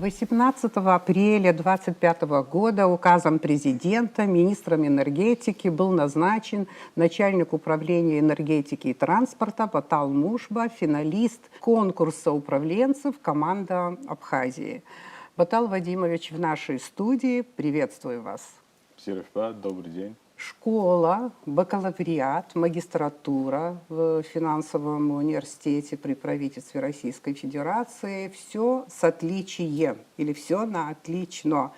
18 апреля 2025 года указом президента министром энергетики был назначен начальник управления энергетики и транспорта Батал Мушба, финалист конкурса управленцев «Команда Абхазии». Батал Вадимович в нашей студии. Приветствую вас. Серифа, добрый день. Школа, бакалавриат, магистратура в финансовом университете при правительстве Российской Федерации. Все с отличием или все на отлично.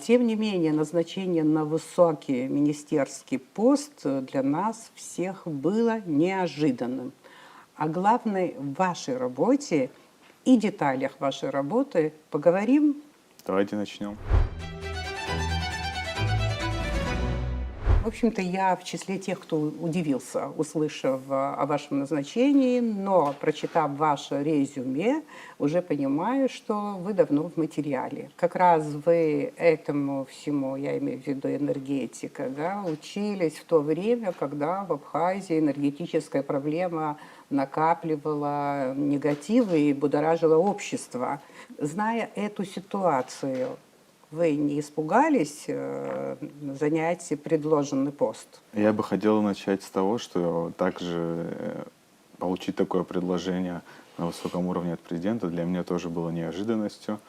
Тем не менее, назначение на высокий министерский пост для нас всех было неожиданным. О главной вашей работе и деталях вашей работы поговорим. Давайте начнем. В общем-то, я в числе тех, кто удивился, услышав о вашем назначении, но, прочитав ваше резюме, уже понимаю, что вы давно в материале. Как раз вы этому всему, я имею в виду энергетика, да, учились в то время, когда в Абхазии энергетическая проблема накапливала негативы и будоражила общество. Зная эту ситуацию, вы не испугались занять предложенный пост? Я бы хотел начать с того, что также получить такое предложение на высоком уровне от президента для меня тоже было неожиданностью.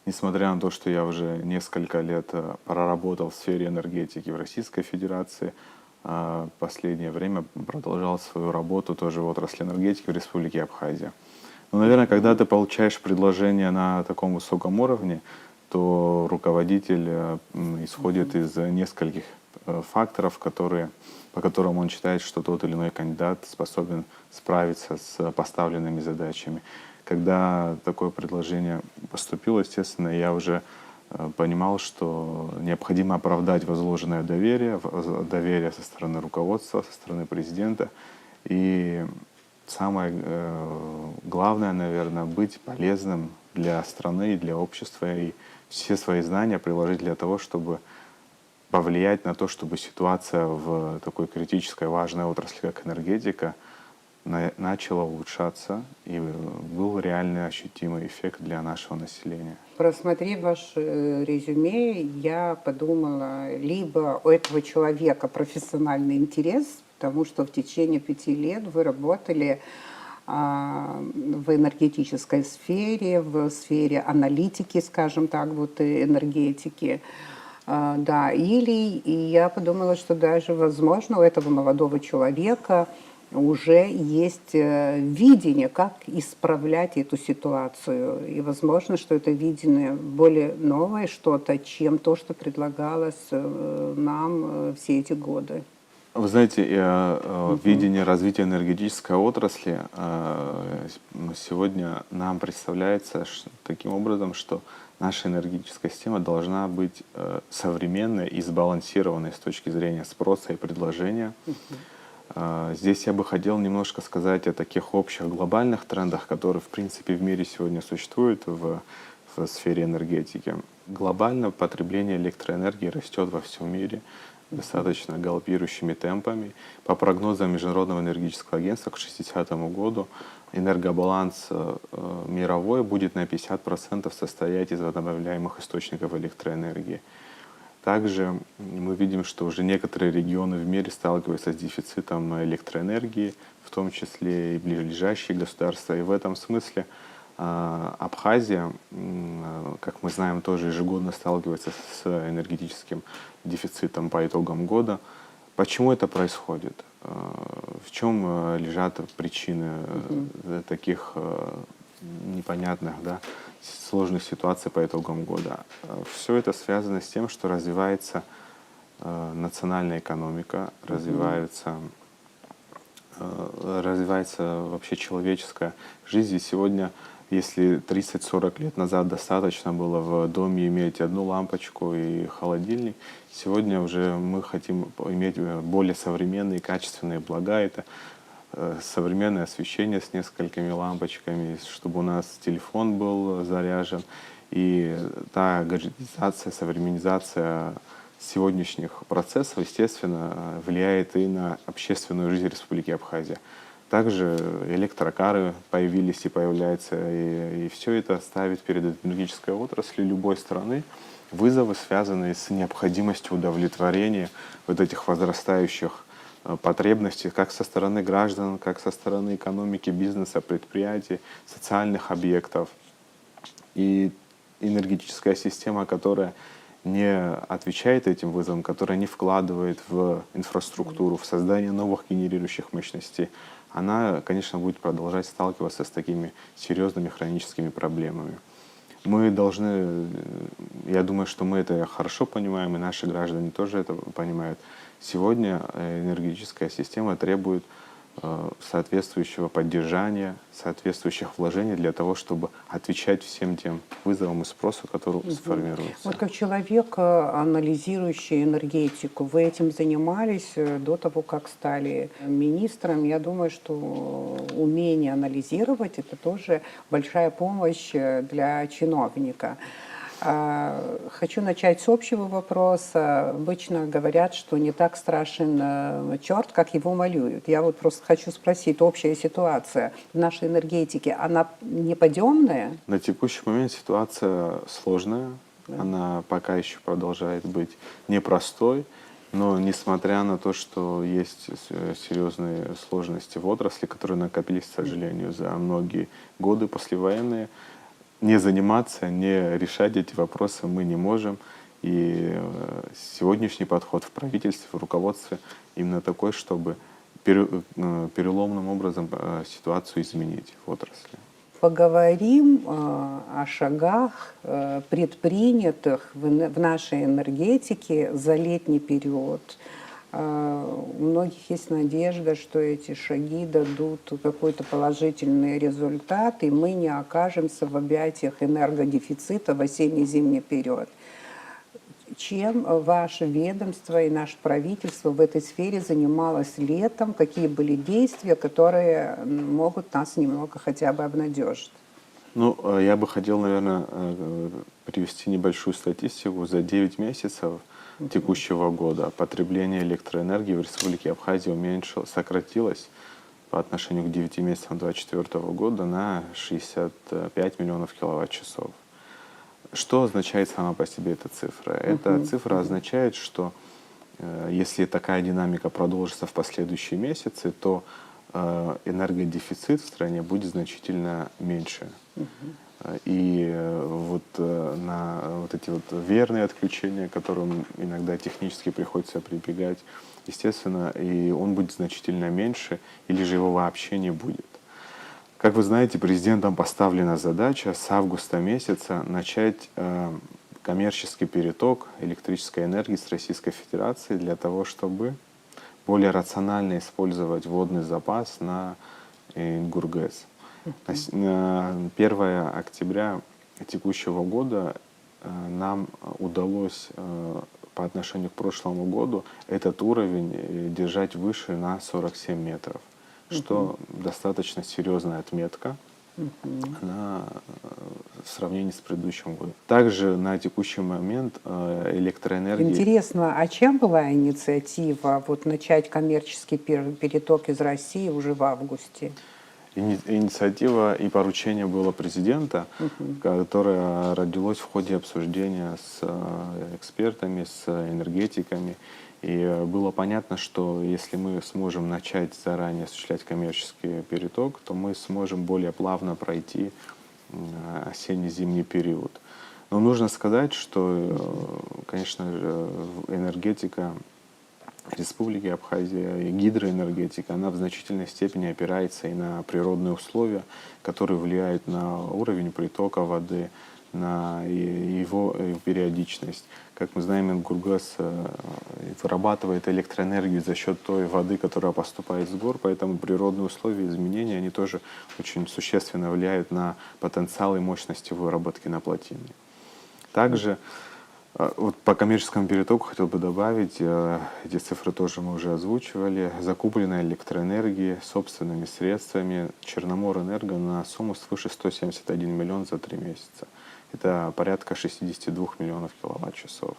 Несмотря на то, что я уже несколько лет проработал в сфере энергетики в Российской Федерации, в последнее время продолжал свою работу тоже в отрасли энергетики в Республике Абхазия. Но, наверное, когда ты получаешь предложение на таком высоком уровне, то руководитель исходит из нескольких факторов, по которым он считает, что тот или иной кандидат способен справиться с поставленными задачами. Когда такое предложение поступило, естественно, я уже понимал, что необходимо оправдать возложенное доверие со стороны руководства, со стороны президента. И самое главное, наверное, быть полезным для страны и для общества, и все свои знания приложить для того, чтобы повлиять на то, чтобы ситуация в такой критической важной отрасли, как энергетика, начала улучшаться и был реальный ощутимый эффект для нашего населения. Просмотрев ваше резюме, я подумала, либо у этого человека профессиональный интерес, потому что в течение 5 лет вы работали в энергетической сфере, в сфере аналитики, скажем так, вот энергетики. Да, и я подумала, что даже, возможно, у этого молодого человека уже есть видение, как исправлять эту ситуацию. И возможно, что это видение более новое что-то, чем то, что предлагалось нам все эти годы. Вы знаете, видение развития энергетической отрасли сегодня нам представляется таким образом, что наша энергетическая система должна быть современной и сбалансированной с точки зрения спроса и предложения. Здесь я бы хотел немножко сказать о таких общих глобальных трендах, которые, в принципе, в мире сегодня существуют в сфере энергетики. Глобально потребление электроэнергии растет во всем мире достаточно галопирующими темпами. По прогнозам Международного энергетического агентства к 60 году энергобаланс мировой будет на 50% состоять из возобновляемых источников электроэнергии. Также мы видим, что уже некоторые регионы в мире сталкиваются с дефицитом электроэнергии, в том числе и ближайшие государства. И в этом смысле Абхазия, как мы знаем, тоже ежегодно сталкивается с энергетическим дефицитом по итогам года. Почему это происходит? В чем лежат причины таких непонятных, да, сложных ситуаций по итогам года? Все это связано с тем, что развивается национальная экономика, развивается вообще человеческая жизнь. И сегодня, если 30-40 лет назад достаточно было в доме иметь одну лампочку и холодильник, сегодня уже мы хотим иметь более современные, качественные блага. Это современное освещение с несколькими лампочками, чтобы у нас телефон был заряжен. И та гаджетизация, современнизация сегодняшних процессов, естественно, влияет и на общественную жизнь Республики Абхазия. Также электрокары появились и появляются, и все это ставит перед энергетической отраслью любой страны вызовы, связанные с необходимостью удовлетворения вот этих возрастающих потребностей как со стороны граждан, как со стороны экономики, бизнеса, предприятий, социальных объектов. И энергетическая система, которая не отвечает этим вызовам, которая не вкладывает в инфраструктуру, в создание новых генерирующих мощностей, она, конечно, будет продолжать сталкиваться с такими серьезными хроническими проблемами. Мы должны, я думаю, что мы это хорошо понимаем, и наши граждане тоже это понимают. Сегодня энергетическая система требует соответствующего поддержания, соответствующих вложений для того, чтобы отвечать всем тем вызовам и спросу, который сформируется. Вот как человек, анализирующий энергетику, вы этим занимались до того, как стали министром. Я думаю, что умение анализировать — это тоже большая помощь для чиновника. Хочу начать с общего вопроса. Обычно говорят, что не так страшен черт, как его малюют. Я вот просто хочу спросить, общая ситуация в нашей энергетике, она неподъемная? На текущий момент ситуация сложная, она пока еще продолжает быть непростой, но несмотря на то, что есть серьезные сложности в отрасли, которые накопились, к сожалению, за многие годы послевоенные, не заниматься, не решать эти вопросы мы не можем. И сегодняшний подход в правительстве, в руководстве именно такой, чтобы переломным образом ситуацию изменить в отрасли. Поговорим о шагах, предпринятых в нашей энергетике за летний период. У многих есть надежда, что эти шаги дадут какой-то положительный результат, и мы не окажемся в объятиях энергодефицита в осенне-зимний период. Чем ваше ведомство и наше правительство в этой сфере занималось летом? Какие были действия, которые могут нас немного хотя бы обнадежить? Ну, я бы хотел, наверное, привести небольшую статистику. За 9 месяцев текущего года потребление электроэнергии в Республике Абхазия сократилось по отношению к 9 месяцам 2024 года на 65 миллионов киловатт-часов. Что означает сама по себе эта цифра? Эта цифра означает, что если такая динамика продолжится в последующие месяцы, то энергодефицит в стране будет значительно меньше. И вот на вот эти вот верные отключения, к которым иногда технически приходится прибегать, естественно, и он будет значительно меньше, или же его вообще не будет. Как вы знаете, президентом поставлена задача с августа месяца начать коммерческий переток электрической энергии с Российской Федерации для того, чтобы более рационально использовать водный запас на Ингургэс. На 1 октября текущего года нам удалось по отношению к прошлому году этот уровень держать выше на 47 метров, что достаточно серьезная отметка в сравнении с предыдущим годом. Также на текущий момент электроэнергия... Интересно, а чем была инициатива вот начать коммерческий переток из России уже в августе? Инициатива и поручение было президента, которое родилось в ходе обсуждения с экспертами, с энергетиками. И было понятно, что если мы сможем начать заранее осуществлять коммерческий переток, то мы сможем более плавно пройти осенне-зимний период. Но нужно сказать, что, конечно же, энергетика Республики Абхазия и гидроэнергетика, она в значительной степени опирается и на природные условия, которые влияют на уровень притока воды, на его периодичность. Как мы знаем, Ингургэс вырабатывает электроэнергию за счет той воды, которая поступает с гор, поэтому природные условия и изменения, они тоже очень существенно влияют на потенциал и мощности выработки на плотине. Также вот по коммерческому перетоку хотел бы добавить, эти цифры тоже мы уже озвучивали, закупленной электроэнергии собственными средствами Черноморэнерго на сумму свыше 171 миллион за 3 месяца. Это порядка 62 миллионов киловатт-часов.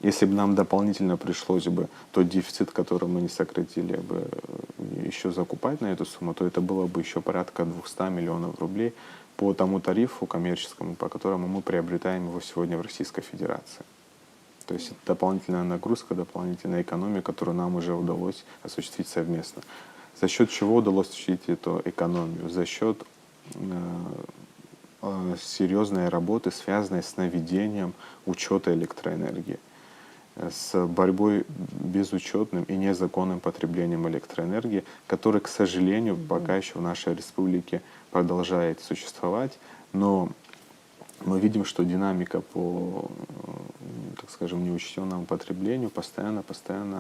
Если бы нам дополнительно пришлось бы тот дефицит, который мы не сократили бы, еще закупать на эту сумму, то это было бы еще порядка 200 миллионов рублей по тому тарифу коммерческому, по которому мы приобретаем его сегодня в Российской Федерации. То есть это дополнительная нагрузка, дополнительная экономия, которую нам уже удалось осуществить совместно. За счет чего удалось осуществить эту экономию? За счет серьезной работы, связанной с наведением учета электроэнергии, с борьбой безучетным и незаконным потреблением электроэнергии, который, к сожалению, пока еще в нашей республике продолжает существовать, но мы видим, что динамика по, так скажем, неучтенному потреблению постоянно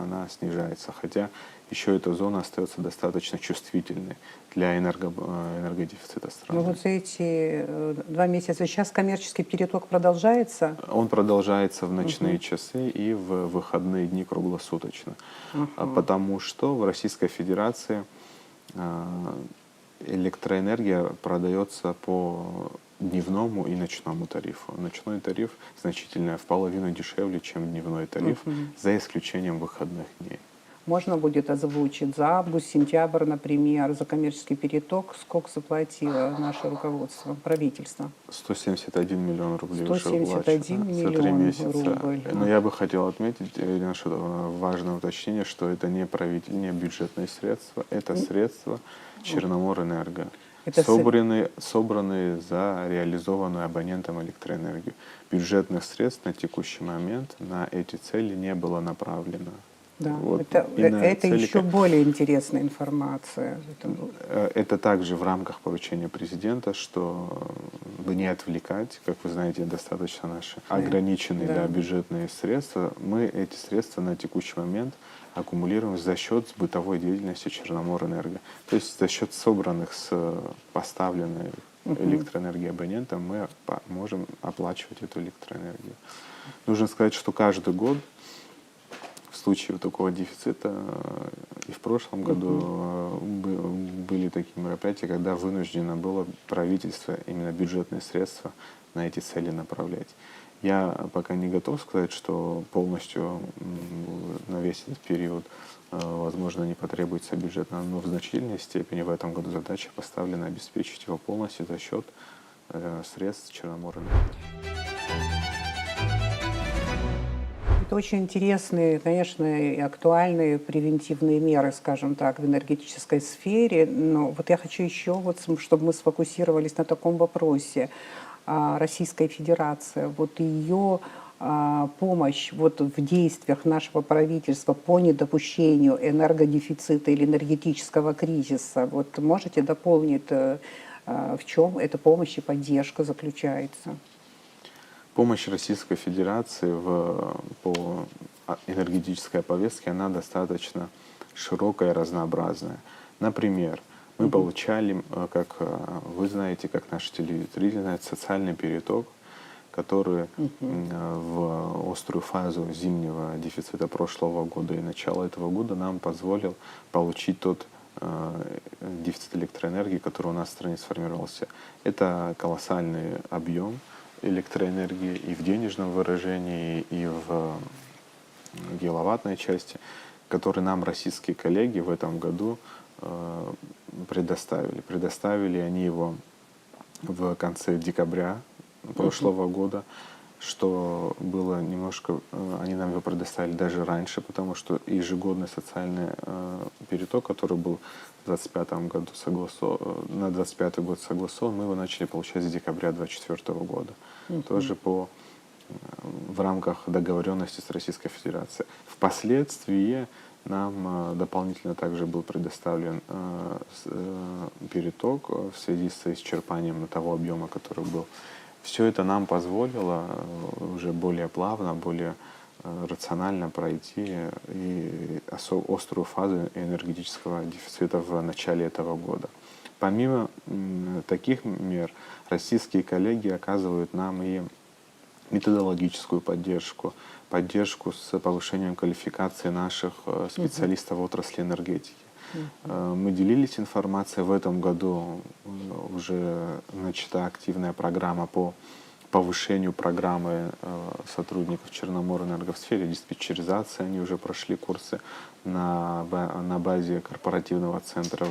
она снижается, хотя еще эта зона остается достаточно чувствительной для энергодефицита страны. Ну вот за эти 2 месяца сейчас коммерческий переток продолжается? Он продолжается в ночные часы и в выходные дни круглосуточно, потому что в Российской Федерации электроэнергия продается по дневному и ночному тарифу. Ночной тариф значительно в половину дешевле, чем дневной тариф, за исключением выходных дней. Можно будет озвучить за август, сентябрь, например, за коммерческий переток, сколько заплатило наше руководство, правительство? 171 миллион рублей 171 уже уплачено за 3 месяца. рубль. Но я бы хотел отметить, Ирина, что важное уточнение, что это не бюджетные средства, это средства Черноморэнерго, собранные за реализованную абонентом электроэнергию. Бюджетных средств на текущий момент на эти цели не было направлено. Да, Вот это еще более интересная информация. Это также в рамках поручения президента, чтобы не отвлекать, как вы знаете, достаточно наши ограниченные бюджетные средства. Мы эти средства на текущий момент аккумулируем за счет бытовой деятельности Черноморэнерго. То есть за счет собранных с поставленной электроэнергии абонентам мы можем оплачивать эту электроэнергию. Нужно сказать, что каждый год в случае вот такого дефицита, и в прошлом году были такие мероприятия, когда вынуждено было правительство именно бюджетные средства на эти цели направлять. Я пока не готов сказать, что полностью на весь этот период, возможно, не потребуется бюджет, но в значительной степени в этом году задача поставлена обеспечить его полностью за счет средств Черноморэнерго. Это очень интересные, конечно, и актуальные превентивные меры, скажем так, в энергетической сфере. Но вот я хочу еще, чтобы мы сфокусировались на таком вопросе. Российская Федерация, вот ее помощь в действиях нашего правительства по недопущению энергодефицита или энергетического кризиса. Вот можете дополнить, в чем эта помощь и поддержка заключается? Помощь Российской Федерации по энергетической повестке, она достаточно широкая и разнообразная. Например, мы получали, как вы знаете, как наши телезрители знают, социальный переток, который в острую фазу зимнего дефицита прошлого года и начала этого года нам позволил получить тот дефицит электроэнергии, который у нас в стране сформировался. Это колоссальный объем электроэнергии и в денежном выражении, и в киловаттной части, который нам российские коллеги в этом году предоставили. Предоставили они его в конце декабря прошлого года, что было немножко, они нам его предоставили даже раньше, потому что ежегодный социальный переток, который был в 2025 году на 2025 год согласован, мы его начали получать с декабря 2024 года. Тоже в рамках договоренности с Российской Федерацией. Впоследствии нам дополнительно также был предоставлен переток в связи с исчерпанием того объема, который был. Все это нам позволило уже более плавно, более рационально пройти и острую фазу энергетического дефицита в начале этого года. Помимо таких мер, российские коллеги оказывают нам и методологическую поддержку с повышением квалификации наших специалистов в отрасли энергетики. Мы делились информацией. В этом году уже начата активная программа по повышению программы сотрудников Черноморэнерго в сфере диспетчеризации. Они уже прошли курсы на базе корпоративного центра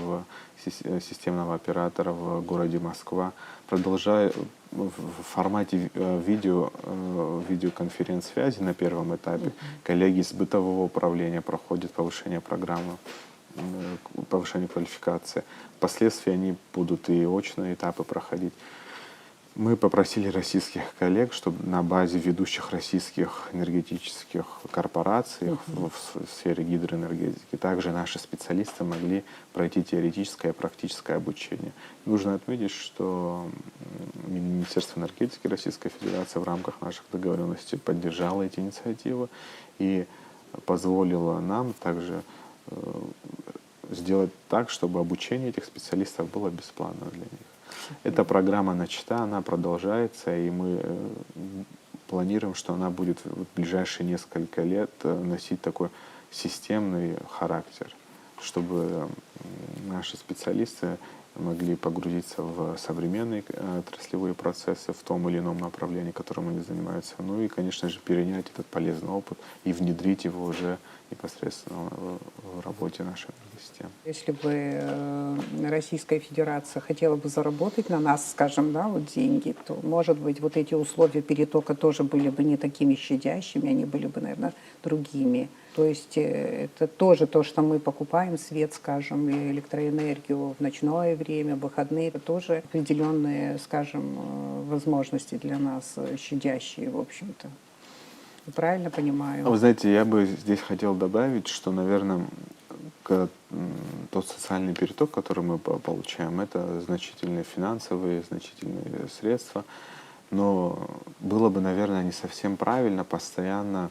системного оператора в городе Москва. Продолжая в формате видеоконференц-связи на первом этапе, коллеги из бытового управления проходят повышение программы, повышение квалификации. Впоследствии они будут и очные этапы проходить. Мы попросили российских коллег, чтобы на базе ведущих российских энергетических корпораций в сфере гидроэнергетики также наши специалисты могли пройти теоретическое и практическое обучение. Нужно отметить, что Министерство энергетики Российской Федерации в рамках наших договоренностей поддержало эти инициативы и позволило нам также сделать так, чтобы обучение этих специалистов было бесплатно для них. Эта программа начата, она продолжается, и мы планируем, что она будет в ближайшие несколько лет носить такой системный характер, чтобы наши специалисты могли погрузиться в современные отраслевые процессы в том или ином направлении, которым они занимаются. Ну и, конечно же, перенять этот полезный опыт и внедрить его уже непосредственно в работе нашей системы. Если бы Российская Федерация хотела бы заработать на нас, скажем, да, вот деньги, то, может быть, вот эти условия перетока тоже были бы не такими щадящими, они были бы, наверное, другими. То есть это тоже то, что мы покупаем свет, скажем, и электроэнергию в ночное время, в выходные, это тоже определенные, скажем, возможности для нас щадящие, в общем-то. Правильно понимаю? Вы знаете, я бы здесь хотел добавить, что, наверное, тот социальный переток, который мы получаем, это значительные финансовые, значительные средства, но было бы, наверное, не совсем правильно постоянно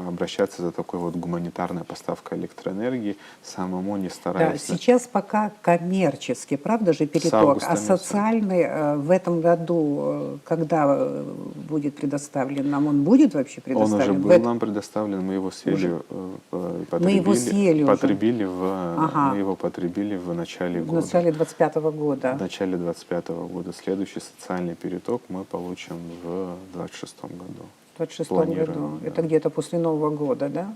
обращаться за такой вот гуманитарной поставкой электроэнергии, самому не стараясь. Да, сейчас пока коммерческий, правда же, переток, а социальный в этом году, когда будет предоставлен нам, он будет вообще предоставлен? Он уже был нам предоставлен, мы его съели, мы его потребили в начале года. В начале 25 года. В начале 25 года. Следующий социальный переток мы получим в 26 году. В 26 году. Да. Это где-то после Нового года, да?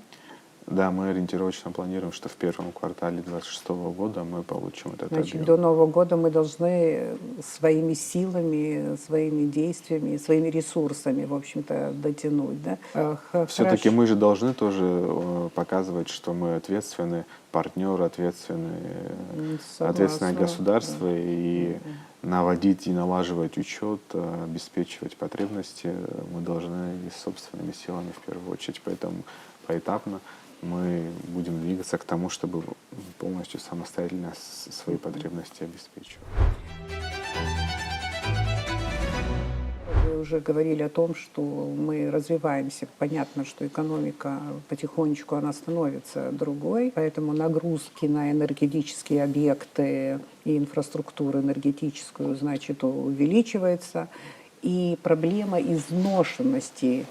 Да, мы ориентировочно планируем, что в первом квартале 26 года мы получим этот объем. До Нового года мы должны своими силами, своими действиями, своими ресурсами, в общем-то, дотянуть. Да? Все-таки мы же должны тоже показывать, что мы ответственный партнер, ответственное государство, да. И наводить и налаживать учет, обеспечивать потребности мы должны и собственными силами в первую очередь. Поэтому поэтапно мы будем двигаться к тому, чтобы полностью самостоятельно свои потребности обеспечивать. Вы уже говорили о том, что мы развиваемся. Понятно, что экономика потихонечку она становится другой, поэтому нагрузки на энергетические объекты и инфраструктуру энергетическую, значит, увеличивается. И проблема изношенности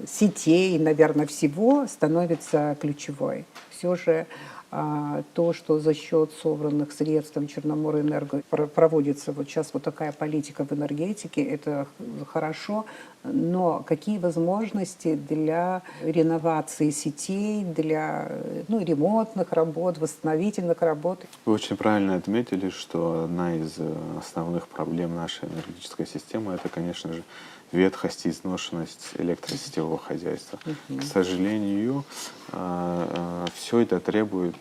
сетей, наверное, всего становится ключевой. Все же то, что за счет собранных средств Черноморэнерго проводится вот сейчас вот такая политика в энергетике, это хорошо, но какие возможности для реновации сетей, для ремонтных работ, восстановительных работ? Вы очень правильно отметили, что одна из основных проблем нашей энергетической системы — это, конечно же, ветхость и изношенность электросетевого хозяйства. К сожалению, все это требует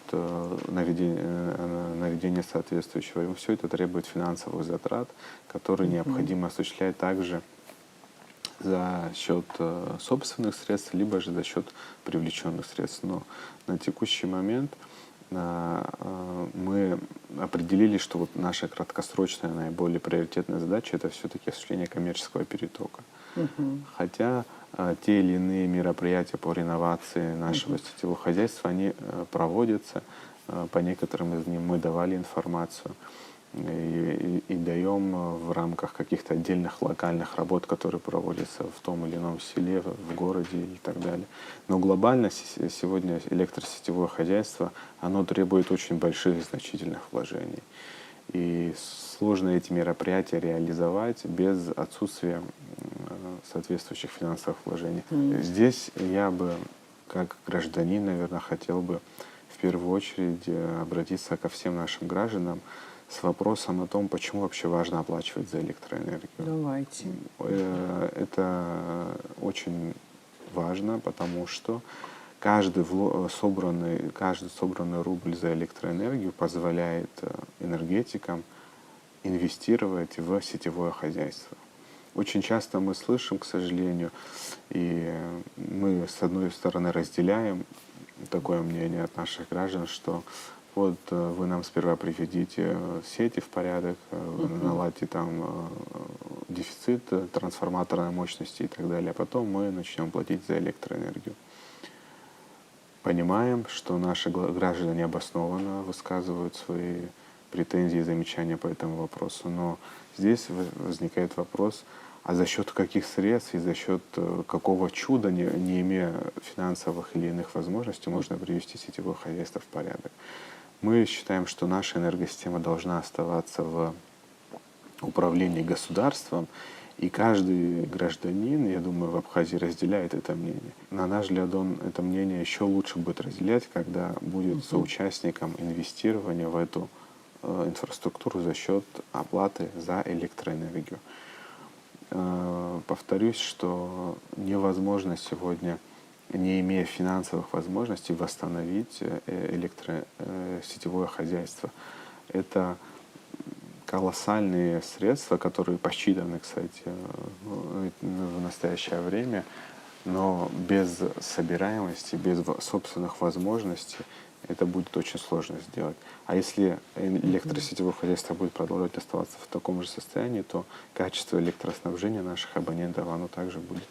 наведения соответствующего, все это требует финансовых затрат, которые необходимо осуществлять также за счет собственных средств, либо же за счет привлеченных средств. Но на текущий момент мы определили, что вот наша краткосрочная, наиболее приоритетная задача — это все-таки осуществление коммерческого перетока. Хотя те или иные мероприятия по реновации нашего сетевого хозяйства, они проводятся, по некоторым из них мы давали информацию и даем в рамках каких-то отдельных локальных работ, которые проводятся в том или ином селе, в городе и так далее. Но глобально сегодня электросетевое хозяйство, оно требует очень больших и значительных вложений. и сложно эти мероприятия реализовать без отсутствия соответствующих финансовых вложений. Здесь я бы, как гражданин, наверное, хотел бы в первую очередь обратиться ко всем нашим гражданам с вопросом о том, почему вообще важно оплачивать за электроэнергию. Давайте. Это очень важно, потому что каждый собранный рубль за электроэнергию позволяет энергетикам инвестировать в сетевое хозяйство. Очень часто мы слышим, к сожалению, и мы, с одной стороны, разделяем такое мнение от наших граждан, что вот вы нам сперва приведите сети в порядок, наладьте там дефицит трансформаторной мощности и так далее, а потом мы начнем платить за электроэнергию. Понимаем, что наши граждане необоснованно высказывают свои претензии и замечания по этому вопросу, но здесь возникает вопрос, а за счет каких средств и за счет какого чуда, не имея финансовых или иных возможностей, можно привести сетевое хозяйство в порядок. Мы считаем, что наша энергосистема должна оставаться в управлении государством, и каждый гражданин, я думаю, в Абхазии разделяет это мнение. На наш взгляд, он это мнение еще лучше будет разделять, когда будет соучастником инвестирования в эту инфраструктуру за счет оплаты за электроэнергию. Повторюсь, что невозможно сегодня, не имея финансовых возможностей, восстановить сетевое хозяйство. Это колоссальные средства, которые посчитаны, кстати, в настоящее время, но без собираемости, без собственных возможностей это будет очень сложно сделать. А если электросетевое хозяйство будет продолжать оставаться в таком же состоянии, то качество электроснабжения наших абонентов, оно также будет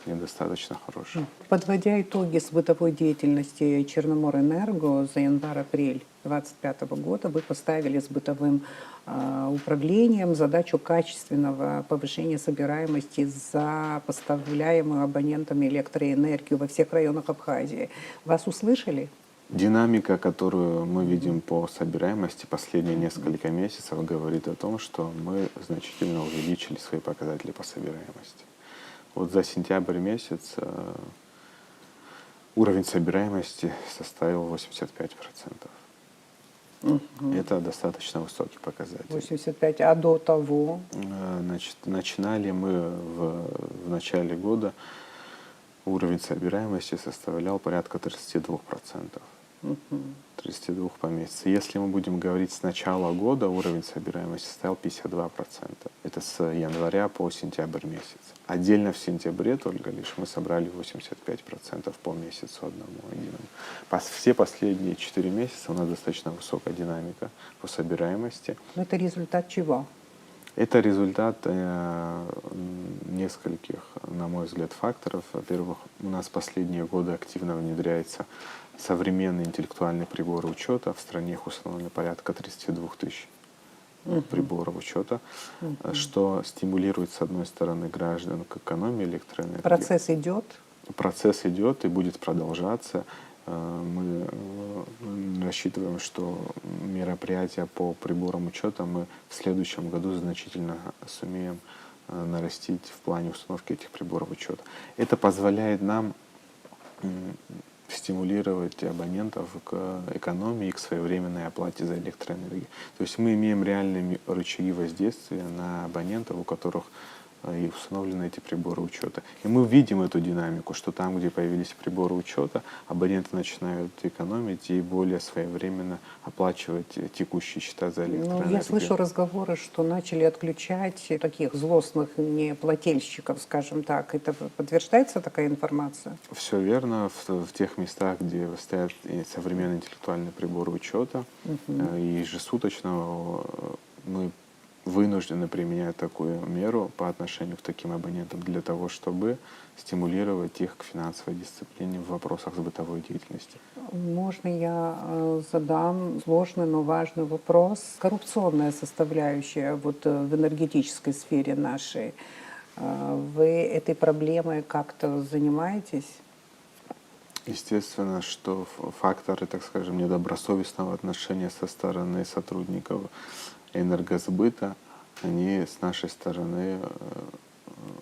недостаточно хорошим. Подводя итоги с бытовой деятельности Черноморэнерго за январь-апрель 2025 года, вы поставили с бытовым управлением задачу качественного повышения собираемости за поставляемую абонентами электроэнергию во всех районах Абхазии. Вас услышали? Динамика, которую мы видим по собираемости последние несколько месяцев, говорит о том, что мы значительно увеличили свои показатели по собираемости. Вот за сентябрь месяц уровень собираемости составил 85%. Это достаточно высокий показатель. 85, а до того? Значит, начинали мы в начале года, уровень собираемости составлял порядка 32%. 32 по месяцу. Если мы будем говорить с начала года, уровень собираемости составил 52%. Это с января по сентябрь месяц. Отдельно в сентябре только лишь мы собрали 85% по месяцу одному. Все последние 4 месяца у нас достаточно высокая динамика по собираемости. Но это результат чего? Это результат нескольких, на мой взгляд, факторов. Во-первых, у нас последние годы активно внедряется современные интеллектуальные приборы учета. В стране их установлено порядка 32 тысяч приборов учета, что стимулирует, с одной стороны, граждан к экономии электроэнергии. Процесс идет? Процесс идет и будет продолжаться. Мы рассчитываем, что мероприятия по приборам учета мы в следующем году значительно сумеем нарастить в плане установки этих приборов учета. Это позволяет нам стимулировать абонентов к экономии и к своевременной оплате за электроэнергию. То есть мы имеем реальные рычаги воздействия на абонентов, у которых и установлены эти приборы учета. И мы видим эту динамику, что там, где появились приборы учета, абоненты начинают экономить и более своевременно оплачивать текущие счета за электроэнергию. Я слышу разговоры, что начали отключать таких злостных неплательщиков, скажем так. Это подтверждается такая информация? Все верно. В тех местах, где стоят современные интеллектуальные приборы учета, ежесуточно мы вынуждены применять такую меру по отношению к таким абонентам для того, чтобы стимулировать их к финансовой дисциплине в вопросах с бытовой деятельностью. Можно я задам сложный, но важный вопрос? Коррупционная составляющая вот в энергетической сфере нашей. Вы этой проблемой как-то занимаетесь? Естественно, что факторы, так скажем, недобросовестного отношения со стороны сотрудников энергосбыта, они с нашей стороны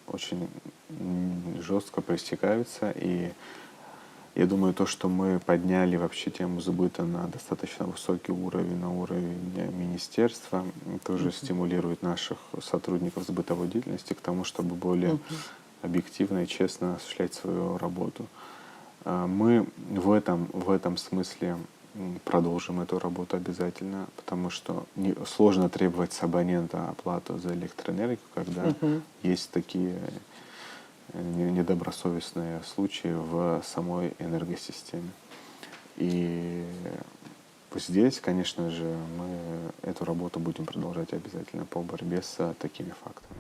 очень жестко пресекаются. И я думаю, то, что мы подняли вообще тему сбыта на достаточно высокий уровень, на уровень министерства, тоже стимулирует наших сотрудников сбытовой деятельности к тому, чтобы более объективно и честно осуществлять свою работу. Мы в этом смысле продолжим эту работу обязательно, потому что сложно требовать с абонента оплату за электроэнергию, когда есть такие недобросовестные случаи в самой энергосистеме. И здесь, конечно же, мы эту работу будем продолжать обязательно по борьбе с такими фактами.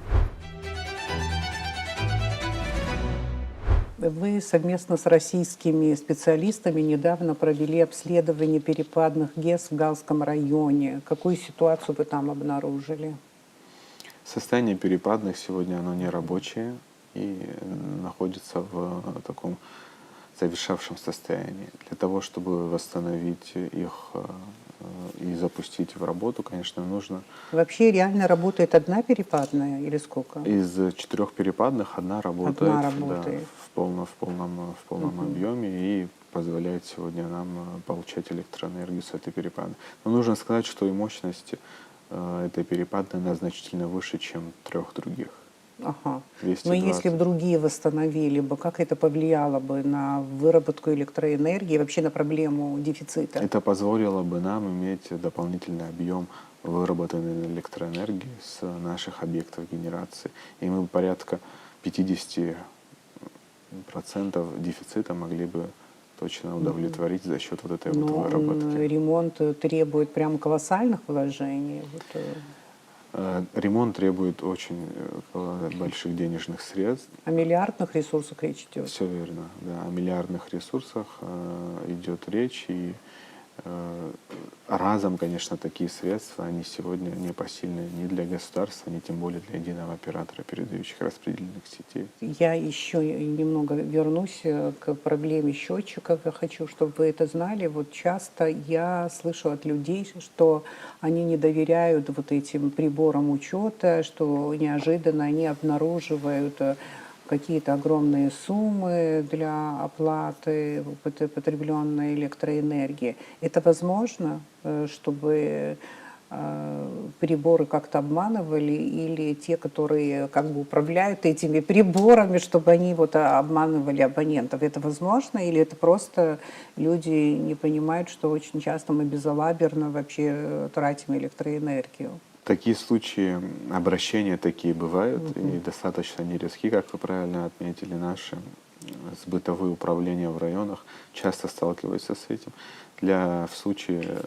Вы совместно с российскими специалистами недавно провели обследование перепадных ГЭС в Галском районе. Какую ситуацию вы там обнаружили? Состояние перепадных сегодня оно не рабочее и находится в таком завершавшем состоянии. Для того, чтобы восстановить их и запустить в работу, конечно, нужно... Вообще реально работает одна перепадная или сколько? Из 4 перепадных одна работает, Одна работает. Да, в полном объеме и позволяет сегодня нам получать электроэнергию с этой перепадной. Но нужно сказать, что и мощность этой перепадной значительно выше, чем 3 других. Ага. 220. Но если бы другие восстановили бы, как это повлияло бы на выработку электроэнергии, вообще на проблему дефицита? Это позволило бы нам иметь дополнительный объем выработанной электроэнергии с наших объектов генерации. И мы порядка 50% дефицита могли бы точно удовлетворить за счет вот этой вот Но выработки. ремонт требует прям колоссальных вложений. Ремонт требует очень больших денежных средств. О миллиардных ресурсах речь идет. Все верно, да. О миллиардных ресурсах идет речь. И разом, конечно, такие средства, они сегодня непосильны ни для государства, ни тем более для единого оператора передающих распределительных сетей. Я еще немного вернусь к проблеме счетчиков. Я хочу, чтобы вы это знали. Вот часто я слышу от людей, что они не доверяют вот этим приборам учета, что неожиданно они обнаруживают какие-то огромные суммы для оплаты потребленной электроэнергии. Это возможно, чтобы приборы как-то обманывали, или те, которые как бы управляют этими приборами, чтобы они вот обманывали абонентов? Это возможно, или это просто люди не понимают, что очень часто мы безалаберно вообще тратим электроэнергию? Такие случаи обращения такие бывают, и достаточно нередки, как вы правильно отметили. Наши сбытовые управления в районах часто сталкиваются с этим. В случае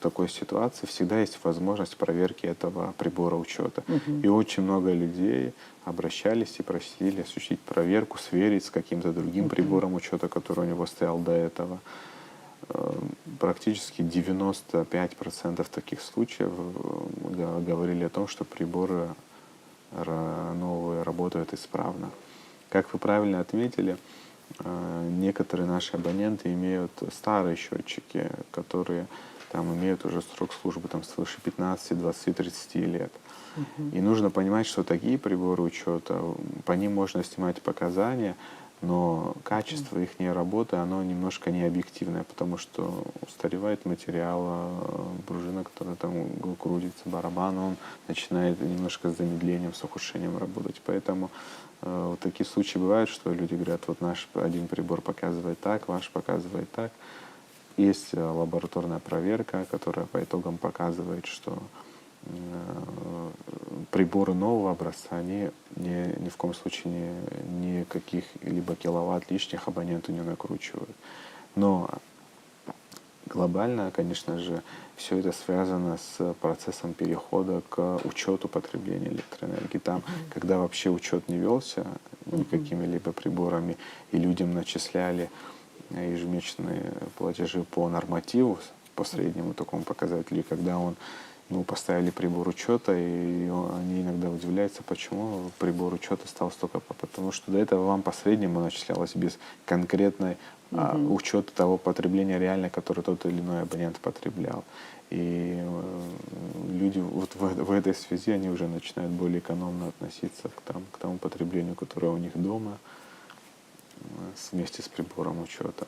такой ситуации всегда есть возможность проверки этого прибора учета. И очень много людей обращались и просили осуществить проверку, сверить с каким-то другим прибором учета, который у него стоял до этого. Практически 95% таких случаев говорили о том, что приборы новые работают исправно. Как вы правильно отметили, некоторые наши абоненты имеют старые счетчики, которые там имеют уже срок службы там, свыше 15, 20, 30 лет. И нужно понимать, что такие приборы учета, по ним можно снимать показания, но качество их работы, оно немножко не объективное, потому что устаревает материал, пружина, которая там крутится, барабан, он начинает немножко с замедлением, с ухудшением работать. Поэтому вот такие случаи бывают, что люди говорят, вот наш один прибор показывает так, ваш показывает так. Есть лабораторная проверка, которая по итогам показывает, что приборы нового образца, они ни в коем случае никаких-либо киловатт лишних абоненту не накручивают. Но глобально, конечно же, все это связано с процессом перехода к учету потребления электроэнергии. Там, когда вообще учет не велся никакими-либо приборами, и людям начисляли ежемесячные платежи по нормативу, по среднему такому показателю, и когда он ну, поставили прибор учета, и они иногда удивляются, почему прибор учета стал столько, потому что до этого вам по среднему начислялось без конкретной учета того потребления реально, которое тот или иной абонент потреблял. И люди вот в этой связи они уже начинают более экономно относиться к тому потреблению, которое у них дома, вместе с прибором учета.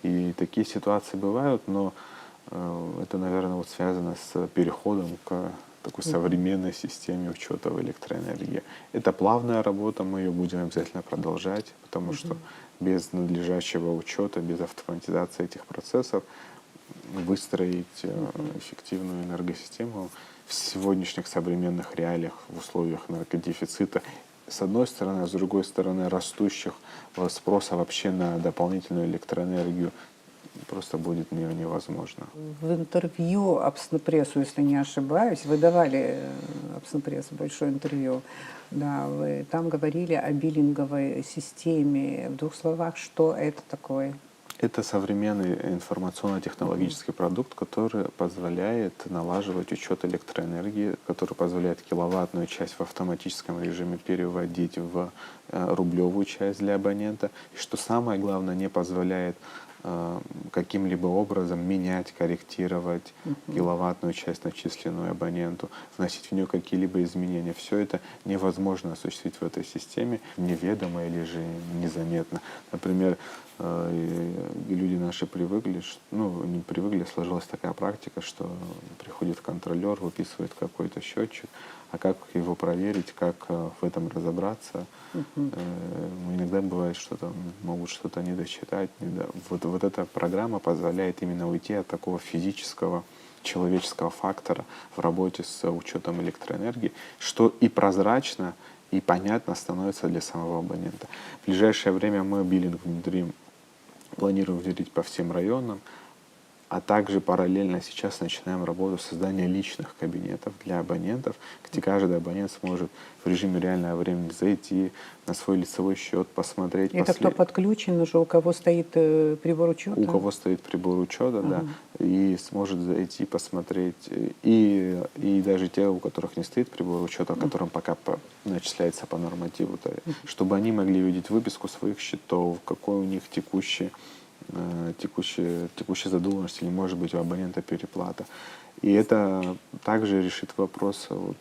И такие ситуации бывают, но это, наверное, вот связано с переходом к такой современной системе учета в электроэнергии. Это плавная работа, мы ее будем обязательно продолжать, потому что без надлежащего учета, без автоматизации этих процессов выстроить эффективную энергосистему в сегодняшних современных реалиях, в условиях энергодефицита, с одной стороны, а с другой стороны растущих спроса вообще на дополнительную электроэнергию, просто будет невозможно. В интервью Обснопрессу, если не ошибаюсь, вы давали Обснопрессу большое интервью, да, вы там говорили о биллинговой системе. В двух словах, что это такое? Это современный информационно-технологический продукт, который позволяет налаживать учет электроэнергии, который позволяет киловаттную часть в автоматическом режиме переводить в рублевую часть для абонента. И что самое главное, не позволяет каким-либо образом менять, корректировать киловаттную часть, начисленную абоненту, вносить в нее какие-либо изменения. Все это невозможно осуществить в этой системе неведомо или же незаметно. Например, люди наши привыкли, ну не привыкли, сложилась такая практика, что приходит контролер, выписывает какой-то счетчик, а как его проверить, как в этом разобраться. Иногда бывает, что там могут что-то не досчитать. Вот эта программа позволяет именно уйти от такого физического, человеческого фактора в работе с учетом электроэнергии, что и прозрачно, и понятно становится для самого абонента. В ближайшее время мы биллинг планируем внедрить по всем районам, а также параллельно сейчас начинаем работу создания личных кабинетов для абонентов, где каждый абонент сможет в режиме реального времени зайти на свой лицевой счет, посмотреть. Это кто подключен уже, у кого стоит прибор учета? У кого стоит прибор учета, да, и сможет зайти, посмотреть. И даже те, у которых не стоит прибор учета, которым пока начисляется по нормативу, чтобы они могли видеть выписку своих счетов, какой у них текущая задолженность или, может быть, у абонента переплата. И это также решит вопрос. Вот,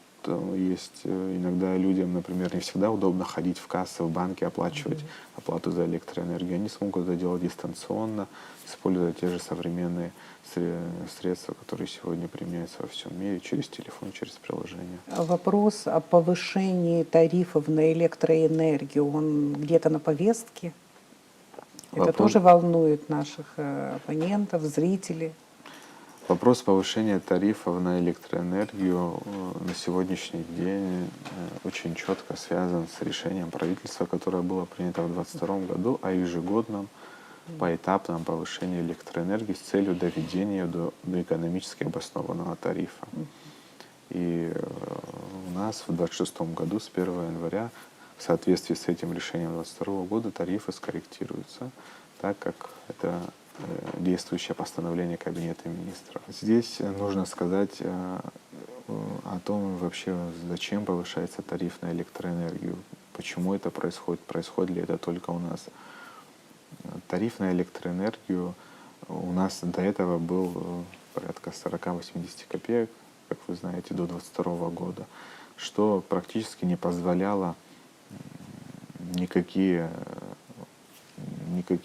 есть иногда людям, например, не всегда удобно ходить в кассы, в банке, оплачивать оплату за электроэнергию. Они смогут это делать дистанционно, используя те же современные средства, которые сегодня применяются во всем мире, через телефон, через приложение. Вопрос о повышении тарифов на электроэнергию, он где-то на повестке? Это тоже волнует наших оппонентов, зрителей. Вопрос повышения тарифов на электроэнергию на сегодняшний день очень четко связан с решением правительства, которое было принято в 2022 году о ежегодном поэтапном повышении электроэнергии с целью доведения до экономически обоснованного тарифа. И у нас в 2026 году с 1 января в соответствии с этим решением 2022 года тарифы скорректируются, так как это действующее постановление Кабинета министров. Здесь нужно сказать о том вообще, зачем повышается тариф на электроэнергию, почему это происходит, происходит ли это только у нас. Тариф на электроэнергию у нас до этого был порядка 40-80 копеек, как вы знаете, до 2022 года, что практически не позволяло никакие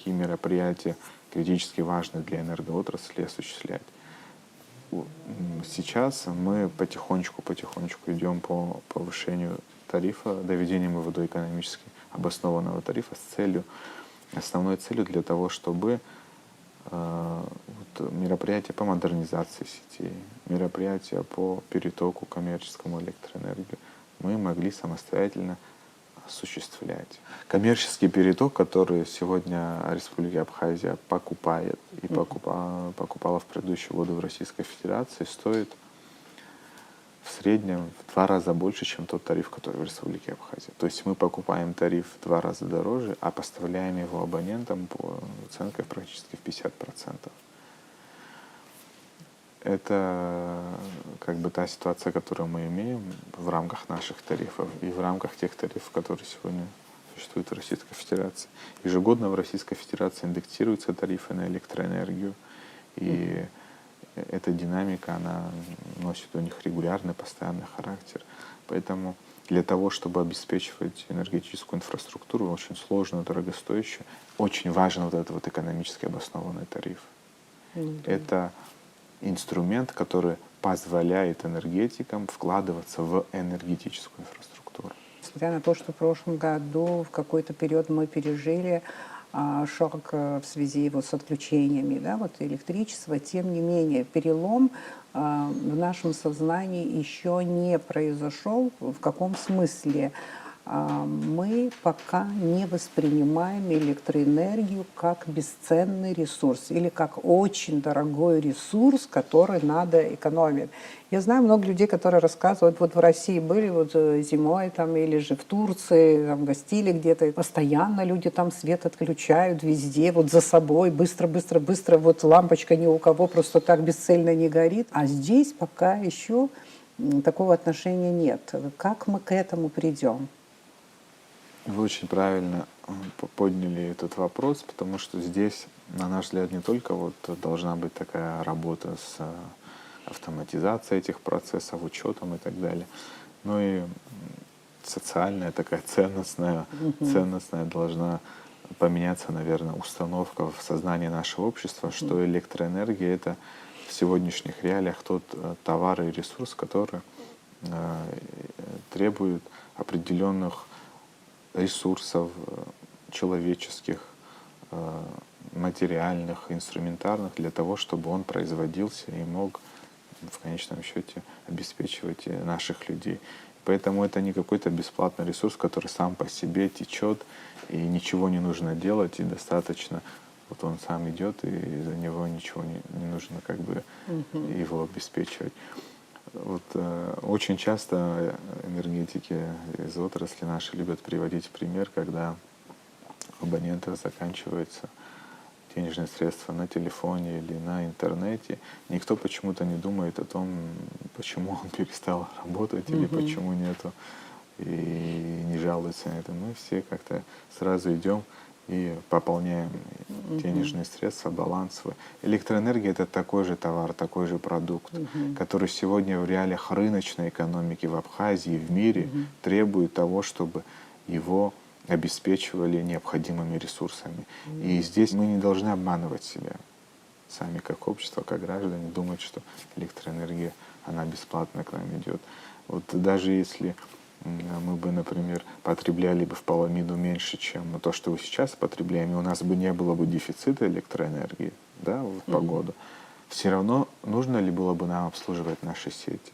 мероприятия критически важные для энергоотрасли осуществлять. Сейчас мы потихонечку идем по повышению тарифа, доведением его до экономически обоснованного тарифа основной целью для того, чтобы мероприятия по модернизации сетей, мероприятия по перетоку коммерческому электроэнергии мы могли самостоятельно осуществлять. Коммерческий переток, который сегодня Республика Абхазия покупает и покупала в предыдущие годы в Российской Федерации, стоит в среднем в 2 раза больше, чем тот тариф, который в Республике Абхазия. То есть мы покупаем тариф в 2 раза дороже, а поставляем его абонентам по оценке практически в 50%. Это, как бы та ситуация, которую мы имеем в рамках наших тарифов и в рамках тех тарифов, которые сегодня существуют в Российской Федерации. Ежегодно в Российской Федерации индексируются тарифы на электроэнергию, и эта динамика, она носит у них регулярный, постоянный характер. Поэтому для того, чтобы обеспечивать энергетическую инфраструктуру, очень сложную, дорогостоящую, очень важен вот этот вот экономически обоснованный тариф. Это инструмент, который позволяет энергетикам вкладываться в энергетическую инфраструктуру. Несмотря на то, что в прошлом году в какой-то период мы пережили шок в связи вот с отключениями, да, вот электричества, тем не менее перелом в нашем сознании еще не произошел. В каком смысле? Мы пока не воспринимаем электроэнергию как бесценный ресурс или как очень дорогой ресурс, который надо экономить. Я знаю много людей, которые рассказывают, вот в России были вот зимой там, или же в Турции, там, гостили где-то, постоянно люди там свет отключают везде, вот за собой, быстро, быстро, быстро, вот лампочка ни у кого просто так бесцельно не горит. А здесь пока еще такого отношения нет. Как мы к этому придем? Вы очень правильно подняли этот вопрос, потому что здесь, на наш взгляд, не только вот должна быть такая работа с автоматизацией этих процессов, учетом и так далее, но и социальная такая ценностная должна поменяться, наверное, установка в сознании нашего общества, что электроэнергия — это в сегодняшних реалиях тот товар и ресурс, который требует определенных ресурсов человеческих, материальных, инструментарных для того, чтобы он производился и мог в конечном счете обеспечивать наших людей. Поэтому это не какой-то бесплатный ресурс, который сам по себе течет, и ничего не нужно делать, и достаточно, вот он сам идет, и за него ничего не нужно как бы его обеспечивать. Вот, очень часто энергетики из отрасли наши любят приводить пример, когда у абонентов заканчиваются денежные средства на телефоне или на интернете. Никто почему-то не думает о том, почему он перестал работать или почему нету, и не жалуются на это. Мы все как-то сразу идем и пополняем денежные средства, баланс свой. Электроэнергия — это такой же товар, такой же продукт, который сегодня в реалиях рыночной экономики в Абхазии и в мире требует того, чтобы его обеспечивали необходимыми ресурсами. И здесь мы не должны обманывать себя сами как общество, как граждане, думать, что электроэнергия, она бесплатно к нам идет. Вот даже если мы бы, например, потребляли бы в половину меньше, чем то, что вы сейчас потребляем, и у нас бы не было бы дефицита электроэнергии, да, в погоду, все равно нужно ли было бы нам обслуживать наши сети?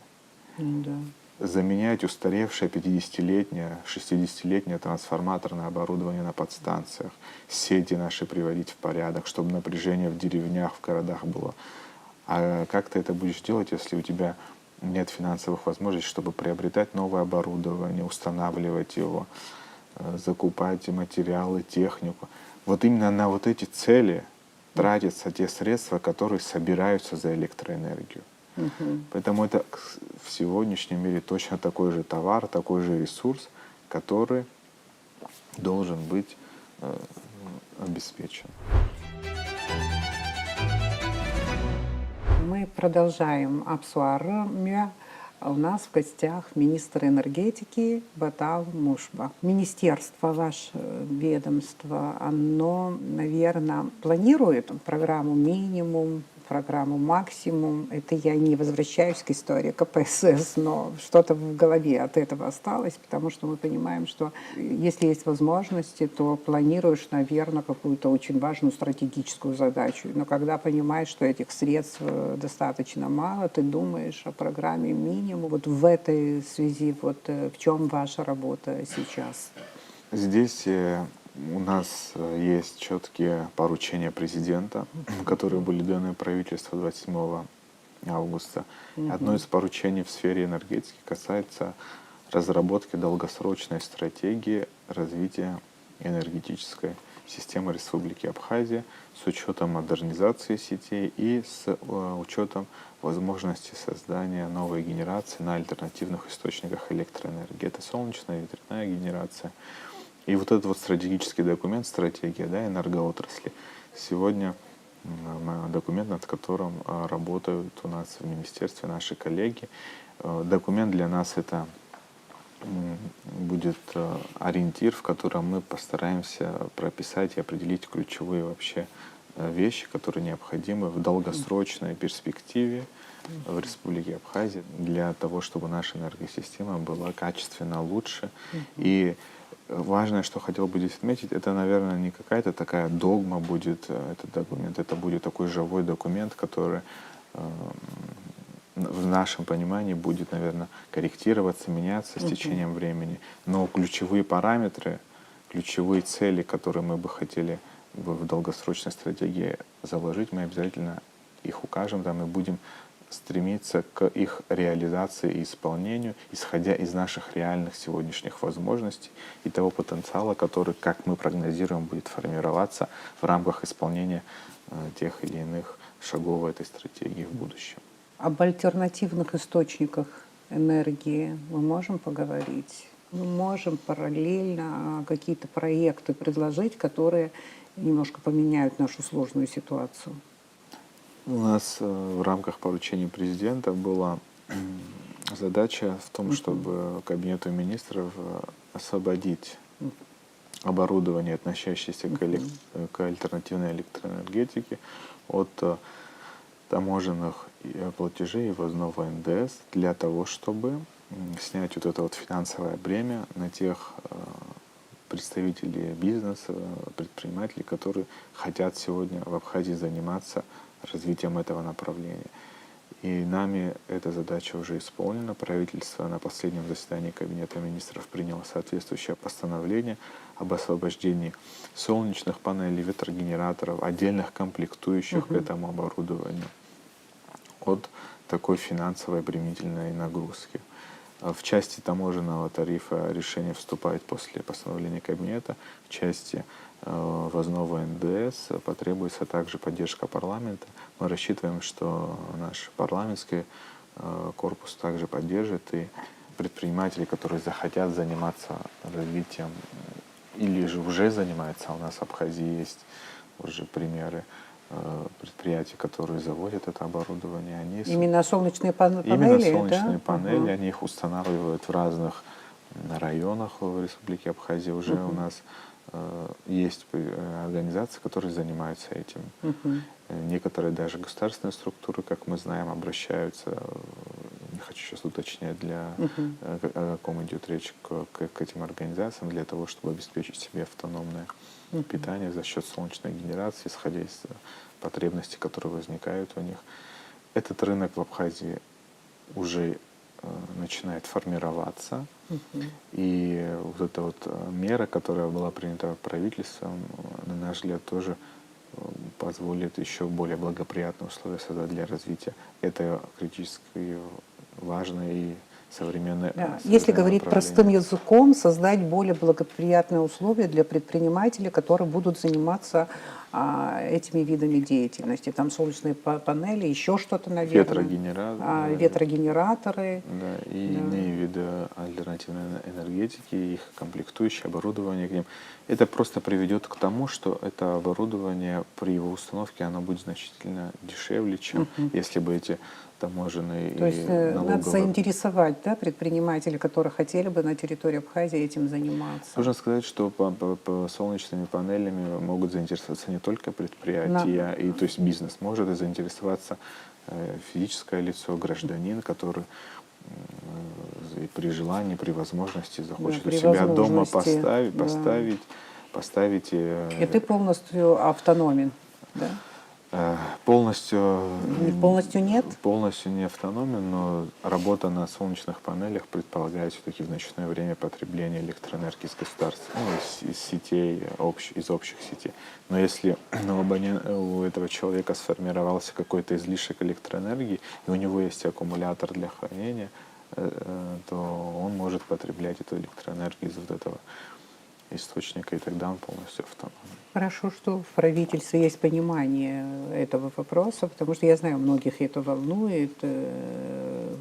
Заменять устаревшее 50-летнее, 60-летнее трансформаторное оборудование на подстанциях, сети наши приводить в порядок, чтобы напряжение в деревнях, в городах было. А как ты это будешь делать, если у тебя нет финансовых возможностей, чтобы приобретать новое оборудование, устанавливать его, закупать материалы, технику? Вот именно на вот эти цели тратятся те средства, которые собираются за электроэнергию. Поэтому это в сегодняшнем мире точно такой же товар, такой же ресурс, который должен быть обеспечен. Мы продолжаем обсуармя. У нас в гостях министр энергетики Батал Мушба. Министерство, ваше ведомство, оно, наверное, планирует программу «Минимум», программу «Максимум». Это я не возвращаюсь к истории КПСС, но что-то в голове от этого осталось, потому что мы понимаем, что если есть возможности, то планируешь, наверное, какую-то очень важную стратегическую задачу. Но когда понимаешь, что этих средств достаточно мало, ты думаешь о программе «Минимум». Вот в этой связи, вот в чем ваша работа сейчас? Здесь у нас есть четкие поручения президента, которые были даны правительству 27 августа. Одно из поручений в сфере энергетики касается разработки долгосрочной стратегии развития энергетической системы Республики Абхазия с учетом модернизации сетей и с учетом возможности создания новой генерации на альтернативных источниках электроэнергии. Это солнечная, ветряная генерация. И вот этот вот стратегический документ, стратегия, да, энергоотрасли, сегодня документ, над которым работают у нас в министерстве наши коллеги. Документ для нас это будет ориентир, в котором мы постараемся прописать и определить ключевые вообще вещи, которые необходимы в долгосрочной перспективе в Республике Абхазия для того, чтобы наша энергосистема была качественно лучше. И важное, что хотел бы здесь отметить, это, наверное, не какая-то такая догма будет этот документ, это будет такой живой документ, который в нашем понимании будет, наверное, корректироваться, меняться с течением времени. Но ключевые параметры, ключевые цели, которые мы бы хотели в долгосрочной стратегии заложить, мы обязательно их укажем там и будем стремиться к их реализации и исполнению, исходя из наших реальных сегодняшних возможностей и того потенциала, который, как мы прогнозируем, будет формироваться в рамках исполнения тех или иных шагов этой стратегии в будущем. Об альтернативных источниках энергии мы можем поговорить? Мы можем параллельно какие-то проекты предложить, которые немножко поменяют нашу сложную ситуацию. У нас в рамках поручения президента была задача в том, чтобы Кабинету министров освободить оборудование, относящееся к альтернативной электроэнергетике, от таможенных платежей и ввозного НДС для того, чтобы снять вот это вот финансовое бремя на тех представителей бизнеса, предпринимателей, которые хотят сегодня в Абхазии заниматься развитием этого направления. И нами эта задача уже исполнена. Правительство на последнем заседании Кабинета министров приняло соответствующее постановление об освобождении солнечных панелей, ветрогенераторов, отдельных комплектующих к этому оборудованию от такой финансовой обременительной нагрузки. В части таможенного тарифа решение вступает после постановления Кабинета. В части ввозного НДС потребуется также поддержка парламента. Мы рассчитываем, что наш парламентский корпус также поддержит, и предприниматели, которые захотят заниматься развитием или же уже занимаются, у нас в Абхазии есть уже примеры предприятий, которые заводят это оборудование. Они Именно солнечные панели? Именно солнечные да? панели, они их устанавливают в разных районах в Республике Абхазия. Уже у нас есть организации, которые занимаются этим. Некоторые даже государственные структуры, как мы знаем, обращаются, не хочу сейчас уточнять, о ком идет речь, к этим организациям, для того, чтобы обеспечить себе автономное питание за счет солнечной генерации, исходя из потребностей, которые возникают у них. Этот рынок в Абхазии уже начинает формироваться. И вот эта вот мера, которая была принята правительством, на наш взгляд, тоже позволит еще более благоприятные условия создать для развития этой критически важной и современной. Да. Если говорить простым языком, создать более благоприятные условия для предпринимателей, которые будут заниматься этими видами деятельности. Там солнечные панели, еще что-то, наверное. Ветрогенераторы. Да, и иные виды альтернативной энергетики, их комплектующие, оборудование к ним. Это просто приведет к тому, что это оборудование при его установке оно будет значительно дешевле, чем если бы эти таможенные То есть надо заинтересовать, да, предпринимателей, которые хотели бы на территории Абхазии этим заниматься. Нужно сказать, что по солнечными панелями могут заинтересоваться не только предприятия, и то есть бизнес может заинтересоваться физическое лицо, гражданин, который при желании, при возможности захочет у себя дома поставить. И ты полностью автономен, да? Полностью нет? Полностью не автономен, но работа на солнечных панелях предполагает все-таки в ночное время потребление электроэнергии из государства, из сетей, из общих сетей. Но если у этого человека сформировался какой-то излишек электроэнергии, и у него есть аккумулятор для хранения, то он может потреблять эту электроэнергию из вот этого источника, и тогда он полностью автономный. Хорошо, что в правительстве есть понимание этого вопроса, потому что я знаю, многих это волнует.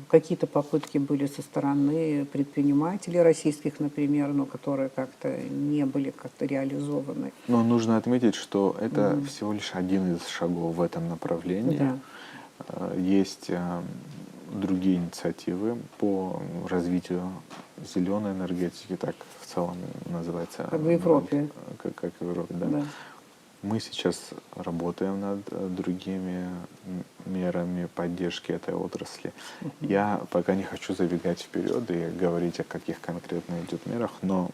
Какие-то попытки были со стороны предпринимателей российских, например, но которые как-то не были как-то реализованы. Но нужно отметить, что это всего лишь один из шагов в этом направлении. Да. Есть другие инициативы по развитию зеленой энергетики, так в целом называется. Как в Европе. Как в Европе, да. Да. Мы сейчас работаем над другими мерами поддержки этой отрасли. Я пока не хочу забегать вперед и говорить, о каких конкретно идет мерах, но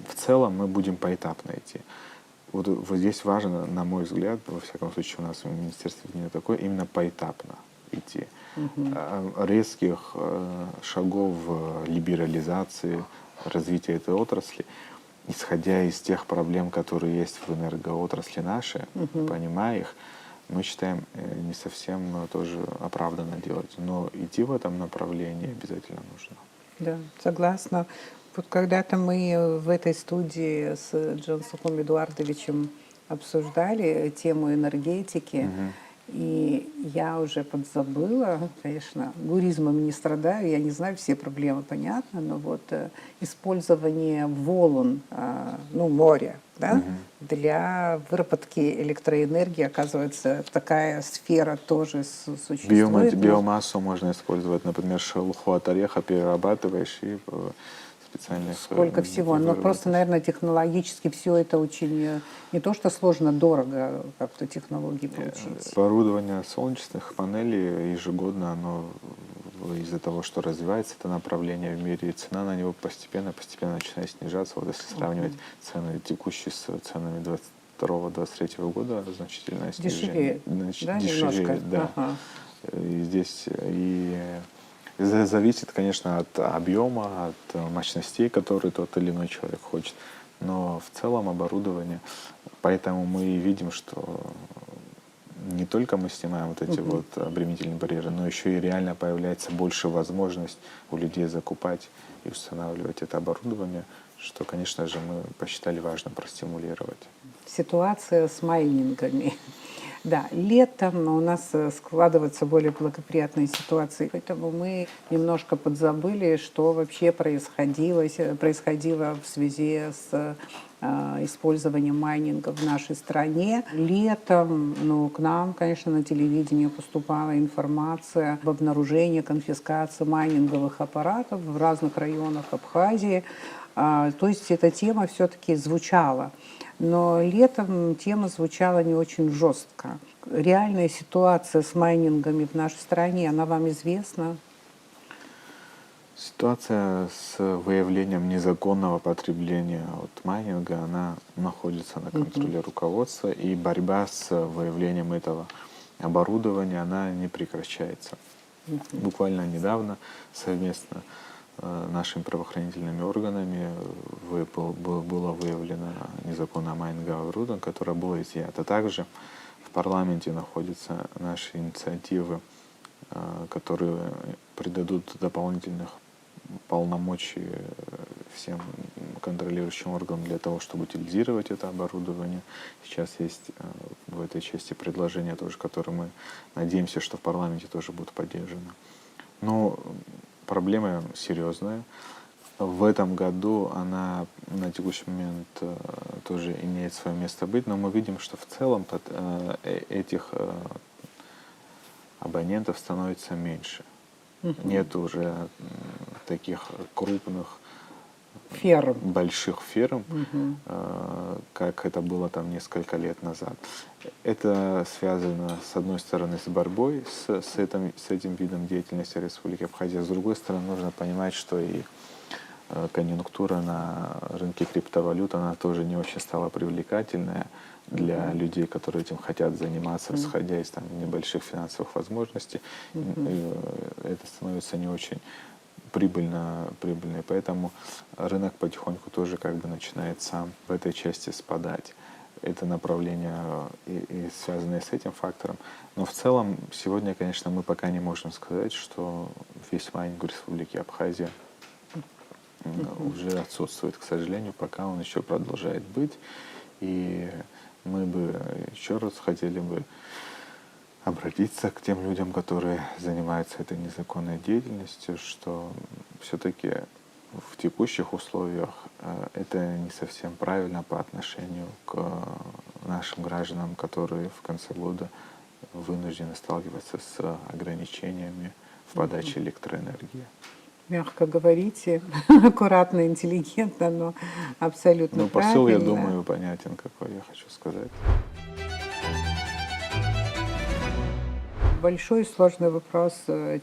в целом мы будем поэтапно идти. Вот здесь важно, на мой взгляд, во всяком случае у нас в Министерстве не такое, именно поэтапно идти. Резких шагов в либерализации, развития этой отрасли, исходя из тех проблем, которые есть в энергоотрасли нашей, понимая их, мы считаем не совсем тоже оправданно делать. Но идти в этом направлении обязательно нужно. Да, согласна. Вот когда-то мы в этой студии с Джансуком Эдуардовичем обсуждали тему энергетики, и я уже подзабыла, конечно, гуризмом не страдаю, я не знаю, все проблемы понятно, но вот использование волн, ну, моря, да, для выработки электроэнергии, оказывается, такая сфера тоже существует. Биомассу можно использовать, например, шелуху от ореха перерабатываешь и специальных... Сколько всего. Но просто, наверное, технологически все это очень не то что сложно, дорого как-то технологии получить. Оборудование солнечных панелей ежегодно, оно из-за того, что развивается это направление в мире, цена на него постепенно начинает снижаться. Вот если сравнивать цены текущие с ценами 22-23 года, значительное снижение. Дешевеет, да, немножко? Да. Ага. И здесь зависит, конечно, от объема, от мощностей, которые тот или иной человек хочет. Но в целом оборудование, поэтому мы и видим, что не только мы снимаем вот эти вот обременительные барьеры, но еще и реально появляется больше возможность у людей закупать и устанавливать это оборудование, что, конечно же, мы посчитали важно простимулировать. Ситуация с майнингами. Да, летом у нас складываются более благоприятные ситуации, поэтому мы немножко подзабыли, что вообще происходило в связи с использованием майнинга в нашей стране. Летом, ну, к нам, конечно, на телевидении поступала информация об обнаружении, конфискации майнинговых аппаратов в разных районах Абхазии. То есть эта тема все-таки звучала. Но летом тема звучала не очень жестко. Реальная ситуация с майнингами в нашей стране, она вам известна? Ситуация с выявлением незаконного потребления от майнинга, она находится на контроле руководства, и борьба с выявлением этого оборудования, она не прекращается. Буквально недавно совместно нашими правоохранительными органами было выявлено незаконное майнинговое оборудование, которое было изъято. Также в парламенте находятся наши инициативы, которые придадут дополнительных полномочий всем контролирующим органам для того, чтобы утилизировать это оборудование. Сейчас есть в этой части предложения тоже, которые мы надеемся, что в парламенте тоже будут поддержаны. Но проблема серьезная. В этом году она на текущий момент тоже имеет свое место быть, но мы видим, что в целом этих абонентов становится меньше. Нет уже таких крупных Ферм. больших ферм, как это было там несколько лет назад. Это связано, с одной стороны, с борьбой с этим видом деятельности Республики Абхазия. С другой стороны, нужно понимать, что и конъюнктура на рынке криптовалют, она тоже не очень стала привлекательная для людей, которые этим хотят заниматься, исходя из там, небольших финансовых возможностей. Это становится не очень прибыльной, поэтому рынок потихоньку тоже как бы начинает сам в этой части спадать. Это направление и связанное с этим фактором. Но в целом сегодня, конечно, мы пока не можем сказать, что весь майнинг в Республике Абхазия уже отсутствует, к сожалению, пока он еще продолжает быть. И мы бы еще раз хотели бы обратиться к тем людям, которые занимаются этой незаконной деятельностью, что все-таки в текущих условиях это не совсем правильно по отношению к нашим гражданам, которые в конце года вынуждены сталкиваться с ограничениями в подаче электроэнергии. Мягко говорите, аккуратно, интеллигентно, но абсолютно Ну, посыл, я правильно. думаю, понятен, какой я хочу сказать. Большой и сложный вопрос,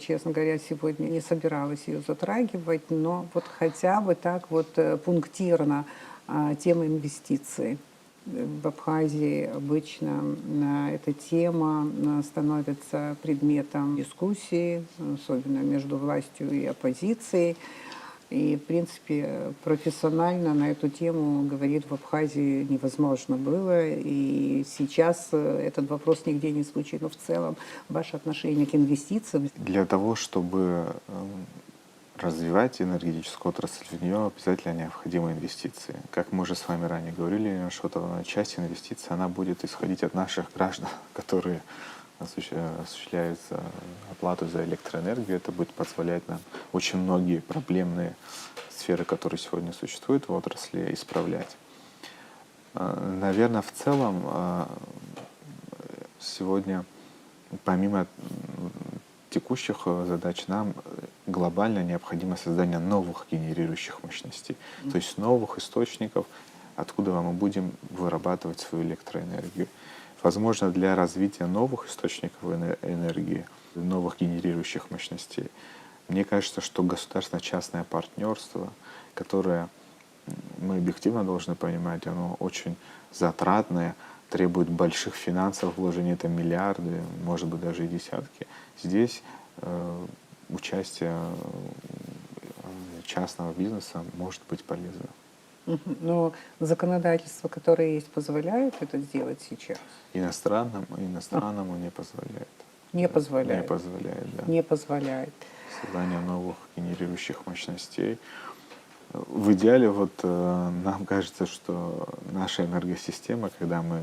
честно говоря, сегодня не собиралась ее затрагивать, но вот хотя бы так вот пунктирно тема инвестиций. В Абхазии обычно эта тема становится предметом дискуссии, особенно между властью и оппозицией. И, в принципе, профессионально на эту тему говорить в Абхазии невозможно было. И сейчас этот вопрос нигде не звучит. Но в целом ваше отношение к инвестициям. Для того, чтобы развивать энергетическую отрасль, в нее обязательно необходимы инвестиции. Как мы уже с вами ранее говорили, что часть инвестиций она будет исходить от наших граждан, которые осуществляют оплату за электроэнергию. Это будет позволять нам очень многие проблемные сферы, которые сегодня существуют в отрасли, исправлять. Наверное, в целом сегодня, помимо текущих задач, нам глобально необходимо создание новых генерирующих мощностей, то есть новых источников, откуда мы будем вырабатывать свою электроэнергию. Возможно, для развития новых источников энергии, новых генерирующих мощностей, мне кажется, что государственно-частное партнерство, которое мы объективно должны понимать, оно очень затратное, требует больших финансовых вложений, это миллиарды, может быть, даже и десятки. Здесь участие частного бизнеса может быть полезно. Но законодательство, которое есть, позволяет это сделать сейчас? Иностранному не позволяет. Не позволяет. Не позволяет, да. Не позволяет. Создание новых генерирующих мощностей. В идеале нам кажется, что наша энергосистема, когда мы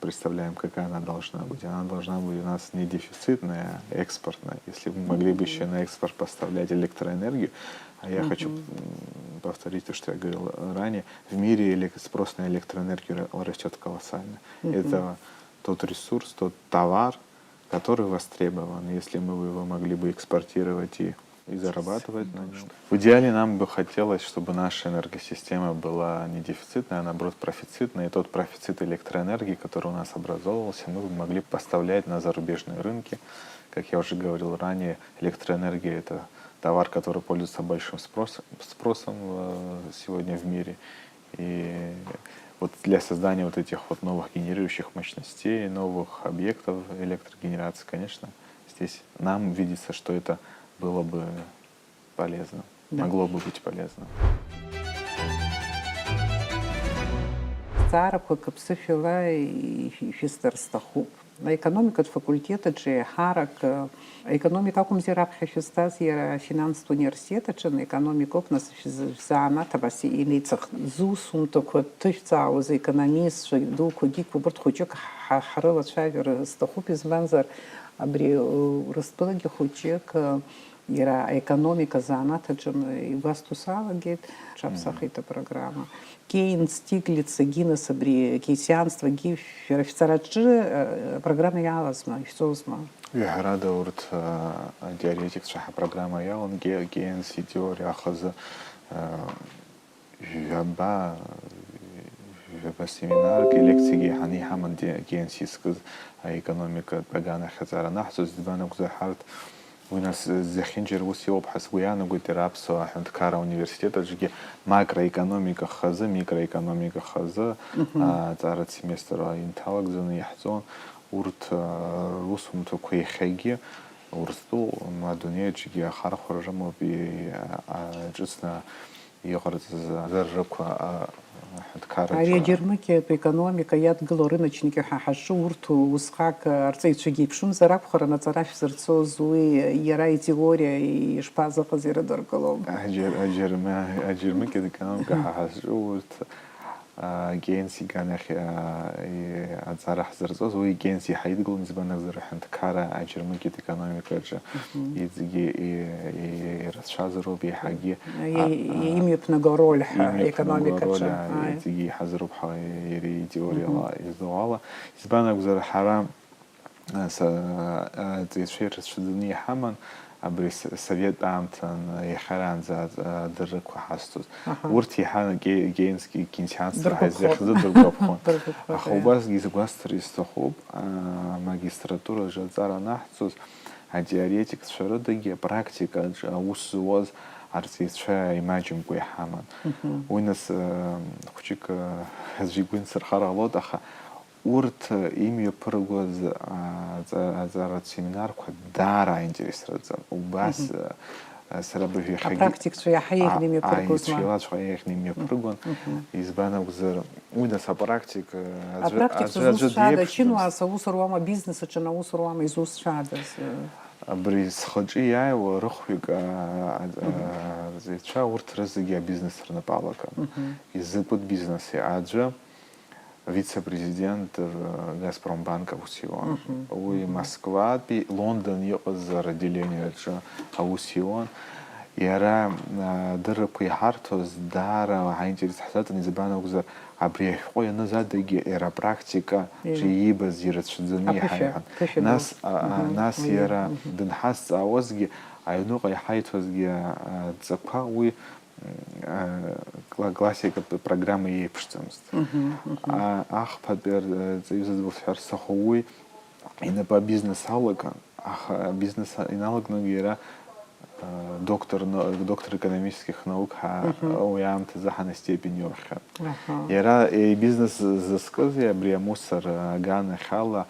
представляем, какая она должна быть у нас не дефицитная, а экспортная. Если мы могли бы еще на экспорт поставлять электроэнергию, а я хочу повторить то, что я говорил ранее, в мире спрос на электроэнергию растет колоссально. Это тот ресурс, тот товар, который востребован. Если мы его могли бы экспортировать и зарабатывать на нем. В идеале нам бы хотелось, чтобы наша энергосистема была не дефицитная, а наоборот профицитная. И тот профицит электроэнергии, который у нас образовывался, мы бы могли поставлять на зарубежные рынки. Как я уже говорил ранее, электроэнергия — это товар, который пользуется большим спросом сегодня в мире. И вот для создания вот этих вот новых генерирующих мощностей, новых объектов электрогенерации, конечно, здесь нам видится, что это было бы полезно, могло бы быть полезно. Царапка, капсифила и фистерстахуп. Экономика факультета джи харак, экономика кумзираб хефистаз я финансового университета, чен экономика опнас физана табаси и лицах зусум только тыфца за экономист, что ду куги кубрт хочек харыла шавер стахуп из банзар абри располаги хочек ира экономика заната джен и вастусала гет шапсах эта программа. Кейн Стиглица, Гиннес, Абри, Кейсианство, Гиф, офицераджи, программа Ялазма, Ифсозма. Я рада, урт диалектик шаха программа Ялан, Гейн, Сидиор, Яхаза, Вяба семинар, лекции, Хани Хаман, Гейн Сисказ, экономика Багана Хазара, Нахсус, Дбанок Захарт. У нас захинджер усиоп хасгуяна гутерапсо ахенткара университета жги макроэкономика хазы, микроэкономика хазы, тарат семестра инталагзон яхзон, урт русум тукой хэги, урсту мадуне жги ахар хоржамо би джусна يغرز زرقوا Ари аџьармыкьатә економика иадгыло арыночник иҳаҳашу урҭ усҟак арҵаҩцәагьы иԥшымзар акәхарын аҵара шәзырцоз уи иара итеориа ишԥазыҟаз ирыдыркылом. аџьармыкьатә економика ҳаҳашу урҭ Гейнс иганахь аҵара ҳзырҵоз уи Гейнс иҳаидгылон избан акәзар аҳәынҭқарра аџьармыкьатә економикаҿы иҵегьы ирацәазароуп еиҳагьы имҩаԥнаго ароль ҳәа економикаҿы. иҵегьы иҳазыруп ҳәа иара итеориала изду ала. Избан акәзар ҳара аҵаҩцәа ирацәаӡаны иҳаман абри совет аамҭан иахьараанӡа адыррақәа ҳазҭоз. Урҭ иаҳа Гейнсгьы Кейнсианство ҳзыдыргәаԥхон. Аха убасгьы изгәасҭар исҭахуп амагистратураҿы аҵара анаҳҵоз атеоретикцәа рыдагьы апрактикаҿы аус зуаз арҵаҩцәа имаҷымкәа иҳаман. Уи нас хәыҷык аӡәы игәы нсырхар ҟалоит, аха урҭ имҩаԥыргоз аҵаратә семинарқәа даара аинтересраӡан. Убас сара быжәҩахагьы Апрактикцәа иаҳа еиӷьны имҩаԥыргозма. Аицәеилацәа еиӷьны имҩаԥыргон. Избан акәзар уи нас апрактика Апрактикцәа зусҭцәада чынуаас аус руама, бизнес аҿы аус руама изусҭцәадаз? Абри схаҿы иааиуа рыхҩык арҵаҩцәа урҭ рызегьы абизнес рнапалакын. Изакәытә бизнеси аӡәы вице-президент Газпромбанк аус иуан. Уи Москватәи Лондон иҟаз аотделениаҿы аус иуан. Иара адыррақәа иҳарҭоз даара ҳаинтерес ҳзаҵан, избан акәзар абри ашәҟәы ианыз адагьы иара апрактикаҿы иибаз ирацәаӡаны иҳаиҳан. Нас иара дынҳазҵаауазгьы аҩныҟа иҳаиҭозгьы аҵақәа уи классикатә программа еиԥшӡамызт. Ахԥатәи арҵаҩы зыӡбахә сҭаху уи инапы абизнес алакын, аха абизнес иналагны иара доктор экономических наук уи аамҭазы ҳана степень иорхьан. Иара бизнес зызкыз абри амусор аганахь ала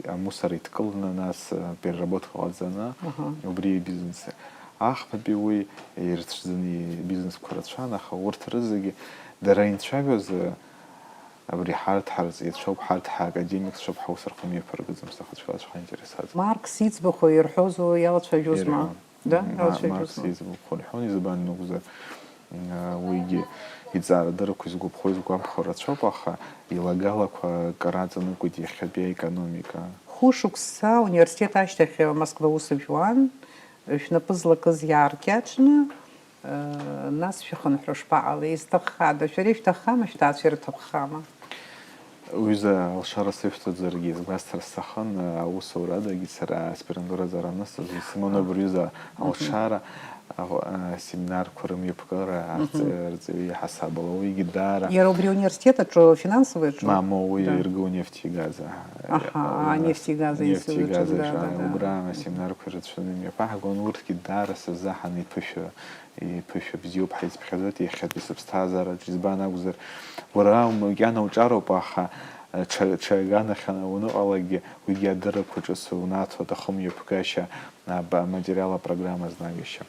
амусор иҭкылны нас переработка ҟаҵаны убри бизнеси. Ахԥатәи уи ирцәӡаны бизнесқәа рацәан, аха урҭ рызегьы дара инцәажәоз абри ҳарҭ ҳарҵаҩцәоуп, ҳарҭ ҳакадемикцәоуп, ҳаус рҟны имҩаԥыргаӡом сҭахацәалацәа ҳаинтересаӡом. Маркс иӡбахә ирҳәозу иалацәажәозма? Маркс иӡбахә рҳәон, избан акәзар уигьы иҵаарадыррақәа изгәаԥхо изгәамԥхо рацәоуп, аха илагалақәа караҵанакуеит иахьатәи аекономика. Хәышықәса университет ашьҭахь Москва аус жәуан, шәнапы злакыз иааркьаҿны, нас шәыхынҳәра шԥаҟалеи? Изҭаххада? Шәара ишәҭаххама, шәҭаацәа ирҭаххама? Уҩыза алшара сышәҭоӡаргьы изгәасҭар сҭахын аусурадагьы сара аспирантуразы анысҵоз исымоуп рҩыза алшара семинарқәа рымҩаԥгара арҵаҩы иҳасабала. Уигьы даара Иара убри университет аҿы финансовый аҿы? Мама, уи иргыло нефтигаза. Нефтигаза институт. Убра асеминарқәа ирацәаны имҩаԥаҳгон, урҭгьы даара сырзаҳан иԥышәа бзиоуп ҳаизԥхьаӡоит иахьатәи сыԥсҭазаараҿы. Избан акәзар уара макьана уҿароуп, аха ҽаганахь уныҟалагьы уигьы адыррақәа ҿыц унаҭо аҭахым мҩаԥгашьа аматериал апрограмма знагашьа.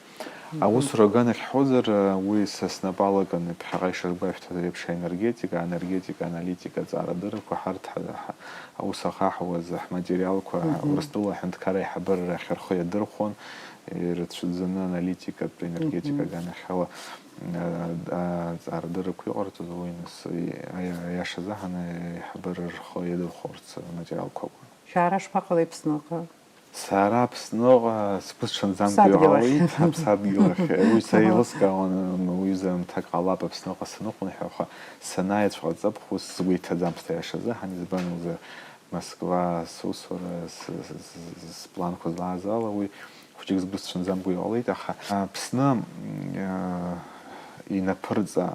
Аусура аганахь ҳҳәозар уи са снапалакын ԥхьаҟа ишыргәашәҭаз реиԥш аенергетика, аналитика аҵаарадыррақәа ҳарҭ аус ахаҳуаз ҳматериалқәа Урыстәыла аҳәынҭқарра аиҳабыра ахь рхы иадырхәон, ирацәаӡаны аналитикатә енергетика аганахь ала аҵаарадыррақәа иҟарҵоз уи нас аиашазаҳан аиҳабыра рхы иадырхәарц аматериалқәа акәын. Шәара шԥаҟалеи Аԥсныҟа? Сара Аԥсныҟа сԥысҽынӡамкәа иҟалеит аԥсадгьыл ахь. Уи сеилыскаауан уҩыза мҭак ҟалап Аԥсныҟа саныҟәынҳәа, аха санааиҵәҟаҵап ус сгәы иҭаӡам сҭаиашазаҳан, избан акәзар Москва сусура спланқәа злааз ала уи хәыҷык сгәы сҽынӡамкәа иҟалеит, аха Аԥсны инаԥырҵа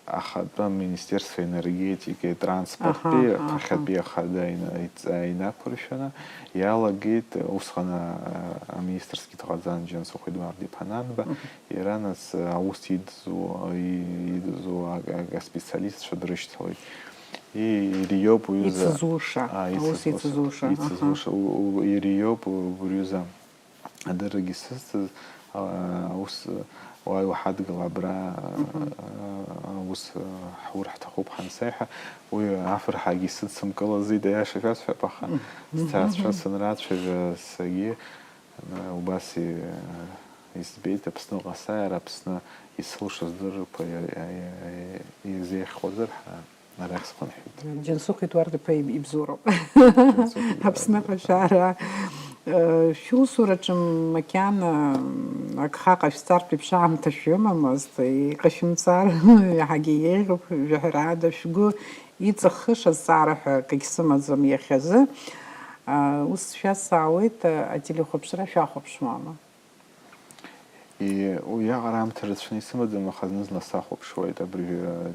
ахатәы Министерство енергетики, транспорттәи ԥахьатәи ахада инақәыршәаны иалагеит усҟан аминистрски ҭҟаҵан Џьансыхә Едуард Иԥананба, иара нас аус идызу аспециалистцәа дрышьҭалеит. Ириоуп уҩыза ириоуп уҩыза адыррагьы сызҭаз аус وواحد قلبرا وس حور حتى خوب حنساحة وعفر حاجي ست سمكلا زي ده شفاس في بخا ستاس في سنرات في سجي وباسي يثبت بسنا غسارة بسنا يسوش الزر يزيخ وزر نرخص قنحيد جنسوك يتورد باي بزورو هبسنا فشارة شو صورة مكان أكخاق ستار بشعم تشيوما مصطي قشم صار حقيقي جهرادة شو يتخش الصارح كيسما زم يخزة وش ساويت أتيلي خبشرة شو خبش ماما И я рам традиционный самодом хазны на сахоп швой да при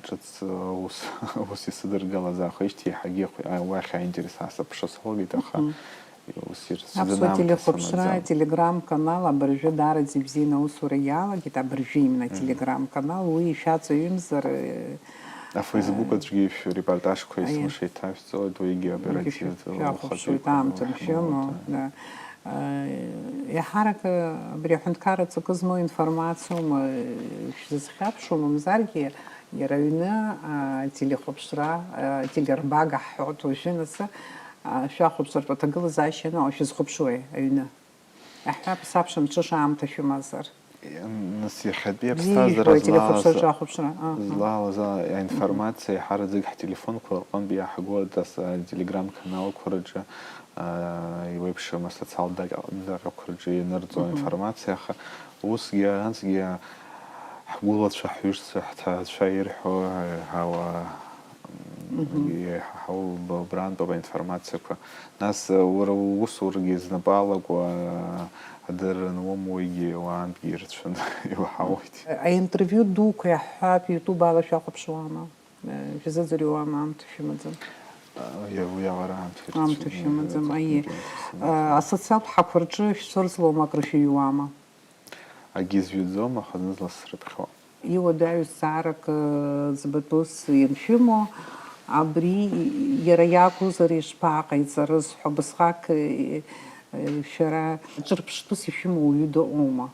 джц ус исдер глаза хышти хагих а ваха интересаса пшосхоги таха усир сюда телехопшра телеграм-канал абрже дара зибзина усураяла гита бржи именно телеграм-канал уи шаца юмзер на фейсбук отжги репортаж кой слушай там все двиги оперативно хошуй там тщему да я حركة بريحن كارت كزمو информацию شزخابشو ممزارجي يروينا تليخبشرا تليرباغا حوتو جنسا شو خبشر بتقل زاشنا أو شزخبشوي أينا إحنا بسابشم تشام تشو مزار نصيحة بيه بستازر زلا زا информация حارة زيج تليفون كورقان بيا حقول داس تليجرام канал كورجا и вообще мы социал да كورجي نرجو информация وس جانس جا حقول تشحيش حتى شايرحو هوا حاول براند بإنформация нас ورغي знабалок هدر نوم ويجي وعن بيرتشن يوحاويت أي انترفيو دوك يا حاب يوتيوب على شاقب شواما في زريو عم تشمدم يا ورا عم تشمدم أي أساسات حفرتش شرزلو ما كرشي يواما أجيز فيديو ما خدنا لسرت خوا يودعو سعرك زبطوس ينشمو عبري يرياكو زريش باقي زرز حبسخاك شرا جربشتوس يشمو يدوما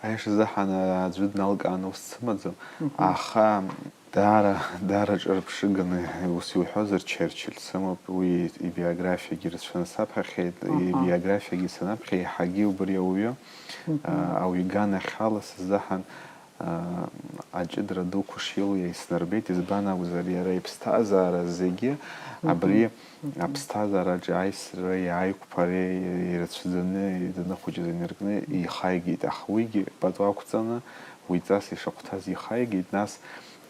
عايش زحنا جد نلقى أنا وسمدم أخا دار جربشجن وسيو حزر تشرشل سما بوي بيوغرافيا جرس فن سابها خيد بيوغرافيا جي سناب خي حاجي وبريويو أو يجانا خالص زحن أجد ردو كشيلو يسنربيت إزبانا وزاري رأي بستازار زيجي عبري بستازار جايس رأي عايق بري يرتشدني يدنا خوجي زنرقني يخايجي تخويجي بدوا كتنا ويتاسي شقتازي يخايجي ناس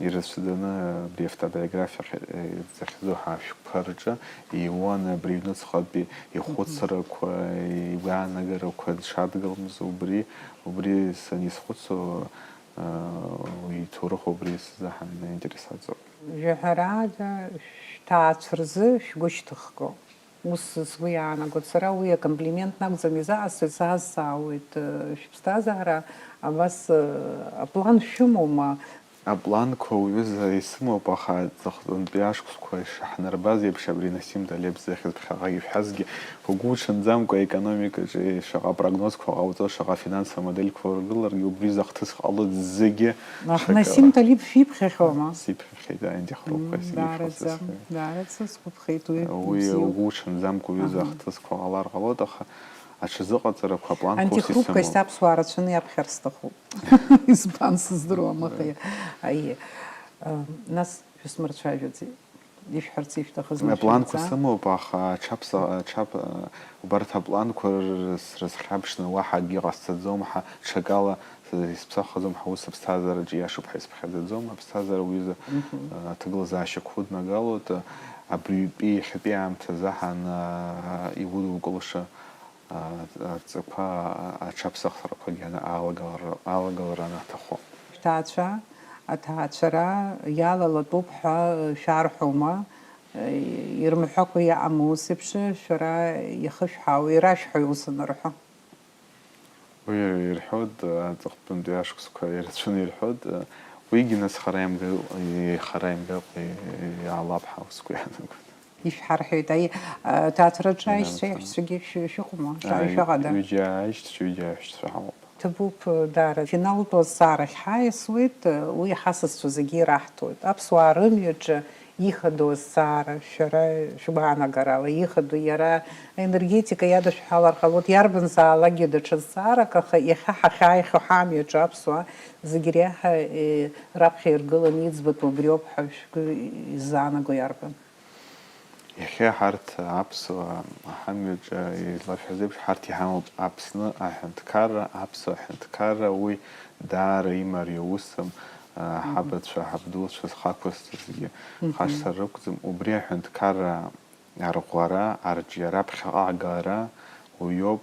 يرتشدنا بريفتا بيوغرافيا زخدوها شبرجا يوانا بريفنوس خدبي يخوت سرق ويوانا غير شادقل مزوبري وبري سنيس خوتسو ويتورخو بريس زحن интересация. جهرادة شتاعترزة شغشتخكو وس سويانا قد سراوية كومبليمنت نقزم إذا أساسا ساويت شبستازارا بس أبلان شمو ما أبلان كويزا يسمو بخا تخدم بياشكس كويش حنربازي بشابري نسيم دالي بزاخد بخاغي في حزقي وقوش نظام كو ايكونوميك جي شغا براغنوز كو غاوتو شغا فينانسا موديل كو غلر يوبريز اختسخ الله الزيجي نسيم تاليب في بخيخوما سيب بخيدا عندي خروب كويس دارت سسكو بخيتوي وقوش نظام كويزا اختسخ كو غلار غلوطخ أشزقة ترى كابلان أنت خروب كيستاب سوارت شنو يبخر استخو إسبانس زدروا مخيا أي ناس في سمرت شاجتي ديش حرتي في تخزن بلان كسمو باخ تشاب وبرتها بلان كور رزخابشنا واحد يغاست زوم ح شغالة يسبسخ زوم حوس بستازر جياشو بحيس بخد زوم بستازر ويز تغلزا شكود نغالو ت أبري خبي عم تزحن يودو قلشة تبقى أشاب سخر كجانا على أنا تخو. تاتشا أتاتشرا يالا لطوبها شارحوما يرمحوكو يا عموس بش شرا يخشحا ويراشحو يوصل نروحو. ويرحود تقبل دياشك سكاير شنو يرحود ويجي ناس خرايم جو يعلبها وسكويا. يش حرحيت أي تاترجع يشتري شو قما شو غدا. يجي عايش شو تبوب دار فينال بوزار حايسويت ويحسسوا زجي راحتوت أبسوا رميج يخدوا السارة شرا شبعنا قرالة يخدوا يرى энергетика ядыш халар халот ярбын зала гидыч сара ках иха хахай хахами джабсуа загиряха рабхир гыланиц бут побрёб зана го ярбын يخي حارت عبسو حمد يطلع حزبش حارتي حامل عبسنا أحنت كارا عبسو أحنت كارا وي دار يمر يوسم حبت شو حبدوس شو خاكوس تزي خاش سرقتم وبري أحنت كارا عرقورا عرجي ربخ أعجارا ويوب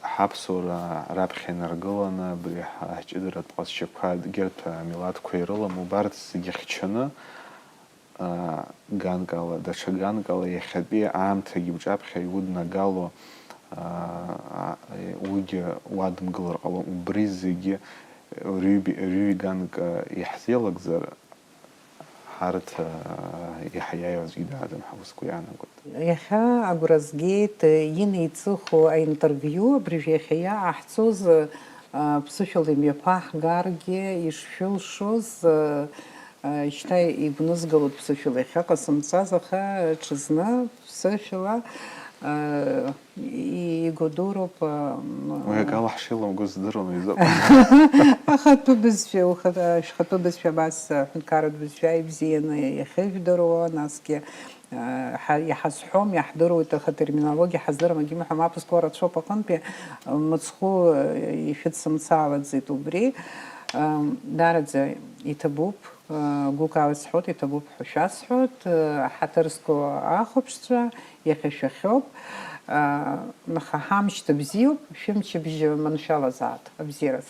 حبسو ربخ نرجلنا بري حج قدرت بقص شكاد جرت ميلاد كويرلا مبارد يخشنا гангала, даша гангала, я хаби амта гибджабха юдна гало уги уадм галар алом убризиги рюби ганг яхзелак зар харт яхяя возгида адам хавуску яна год. Яха агуразгейт ины цуху интервью брижехая ахцуз псухилым пах гарге ишфил шоз считай, и внузгалут псофилеха, косамцазаха, чезна, псофила, и годуру по... Ой, галах шилом госдорон изоб. Ахату безфил, хату безфил бас, карат безфил, бзина, яхев дору, наски, يحسحهم يحضروا терминология حذر ما جيم حما بسكورة شو بقن بي متسخو يفيد سمسالة زي توبري دارد يتبوب جوكا سحوت يتبوب حشاس سحوت حترسكو آخبشترا يخشخوب نخهامش تبزيوب شمش بيجي من شاء الله زاد أبزيرس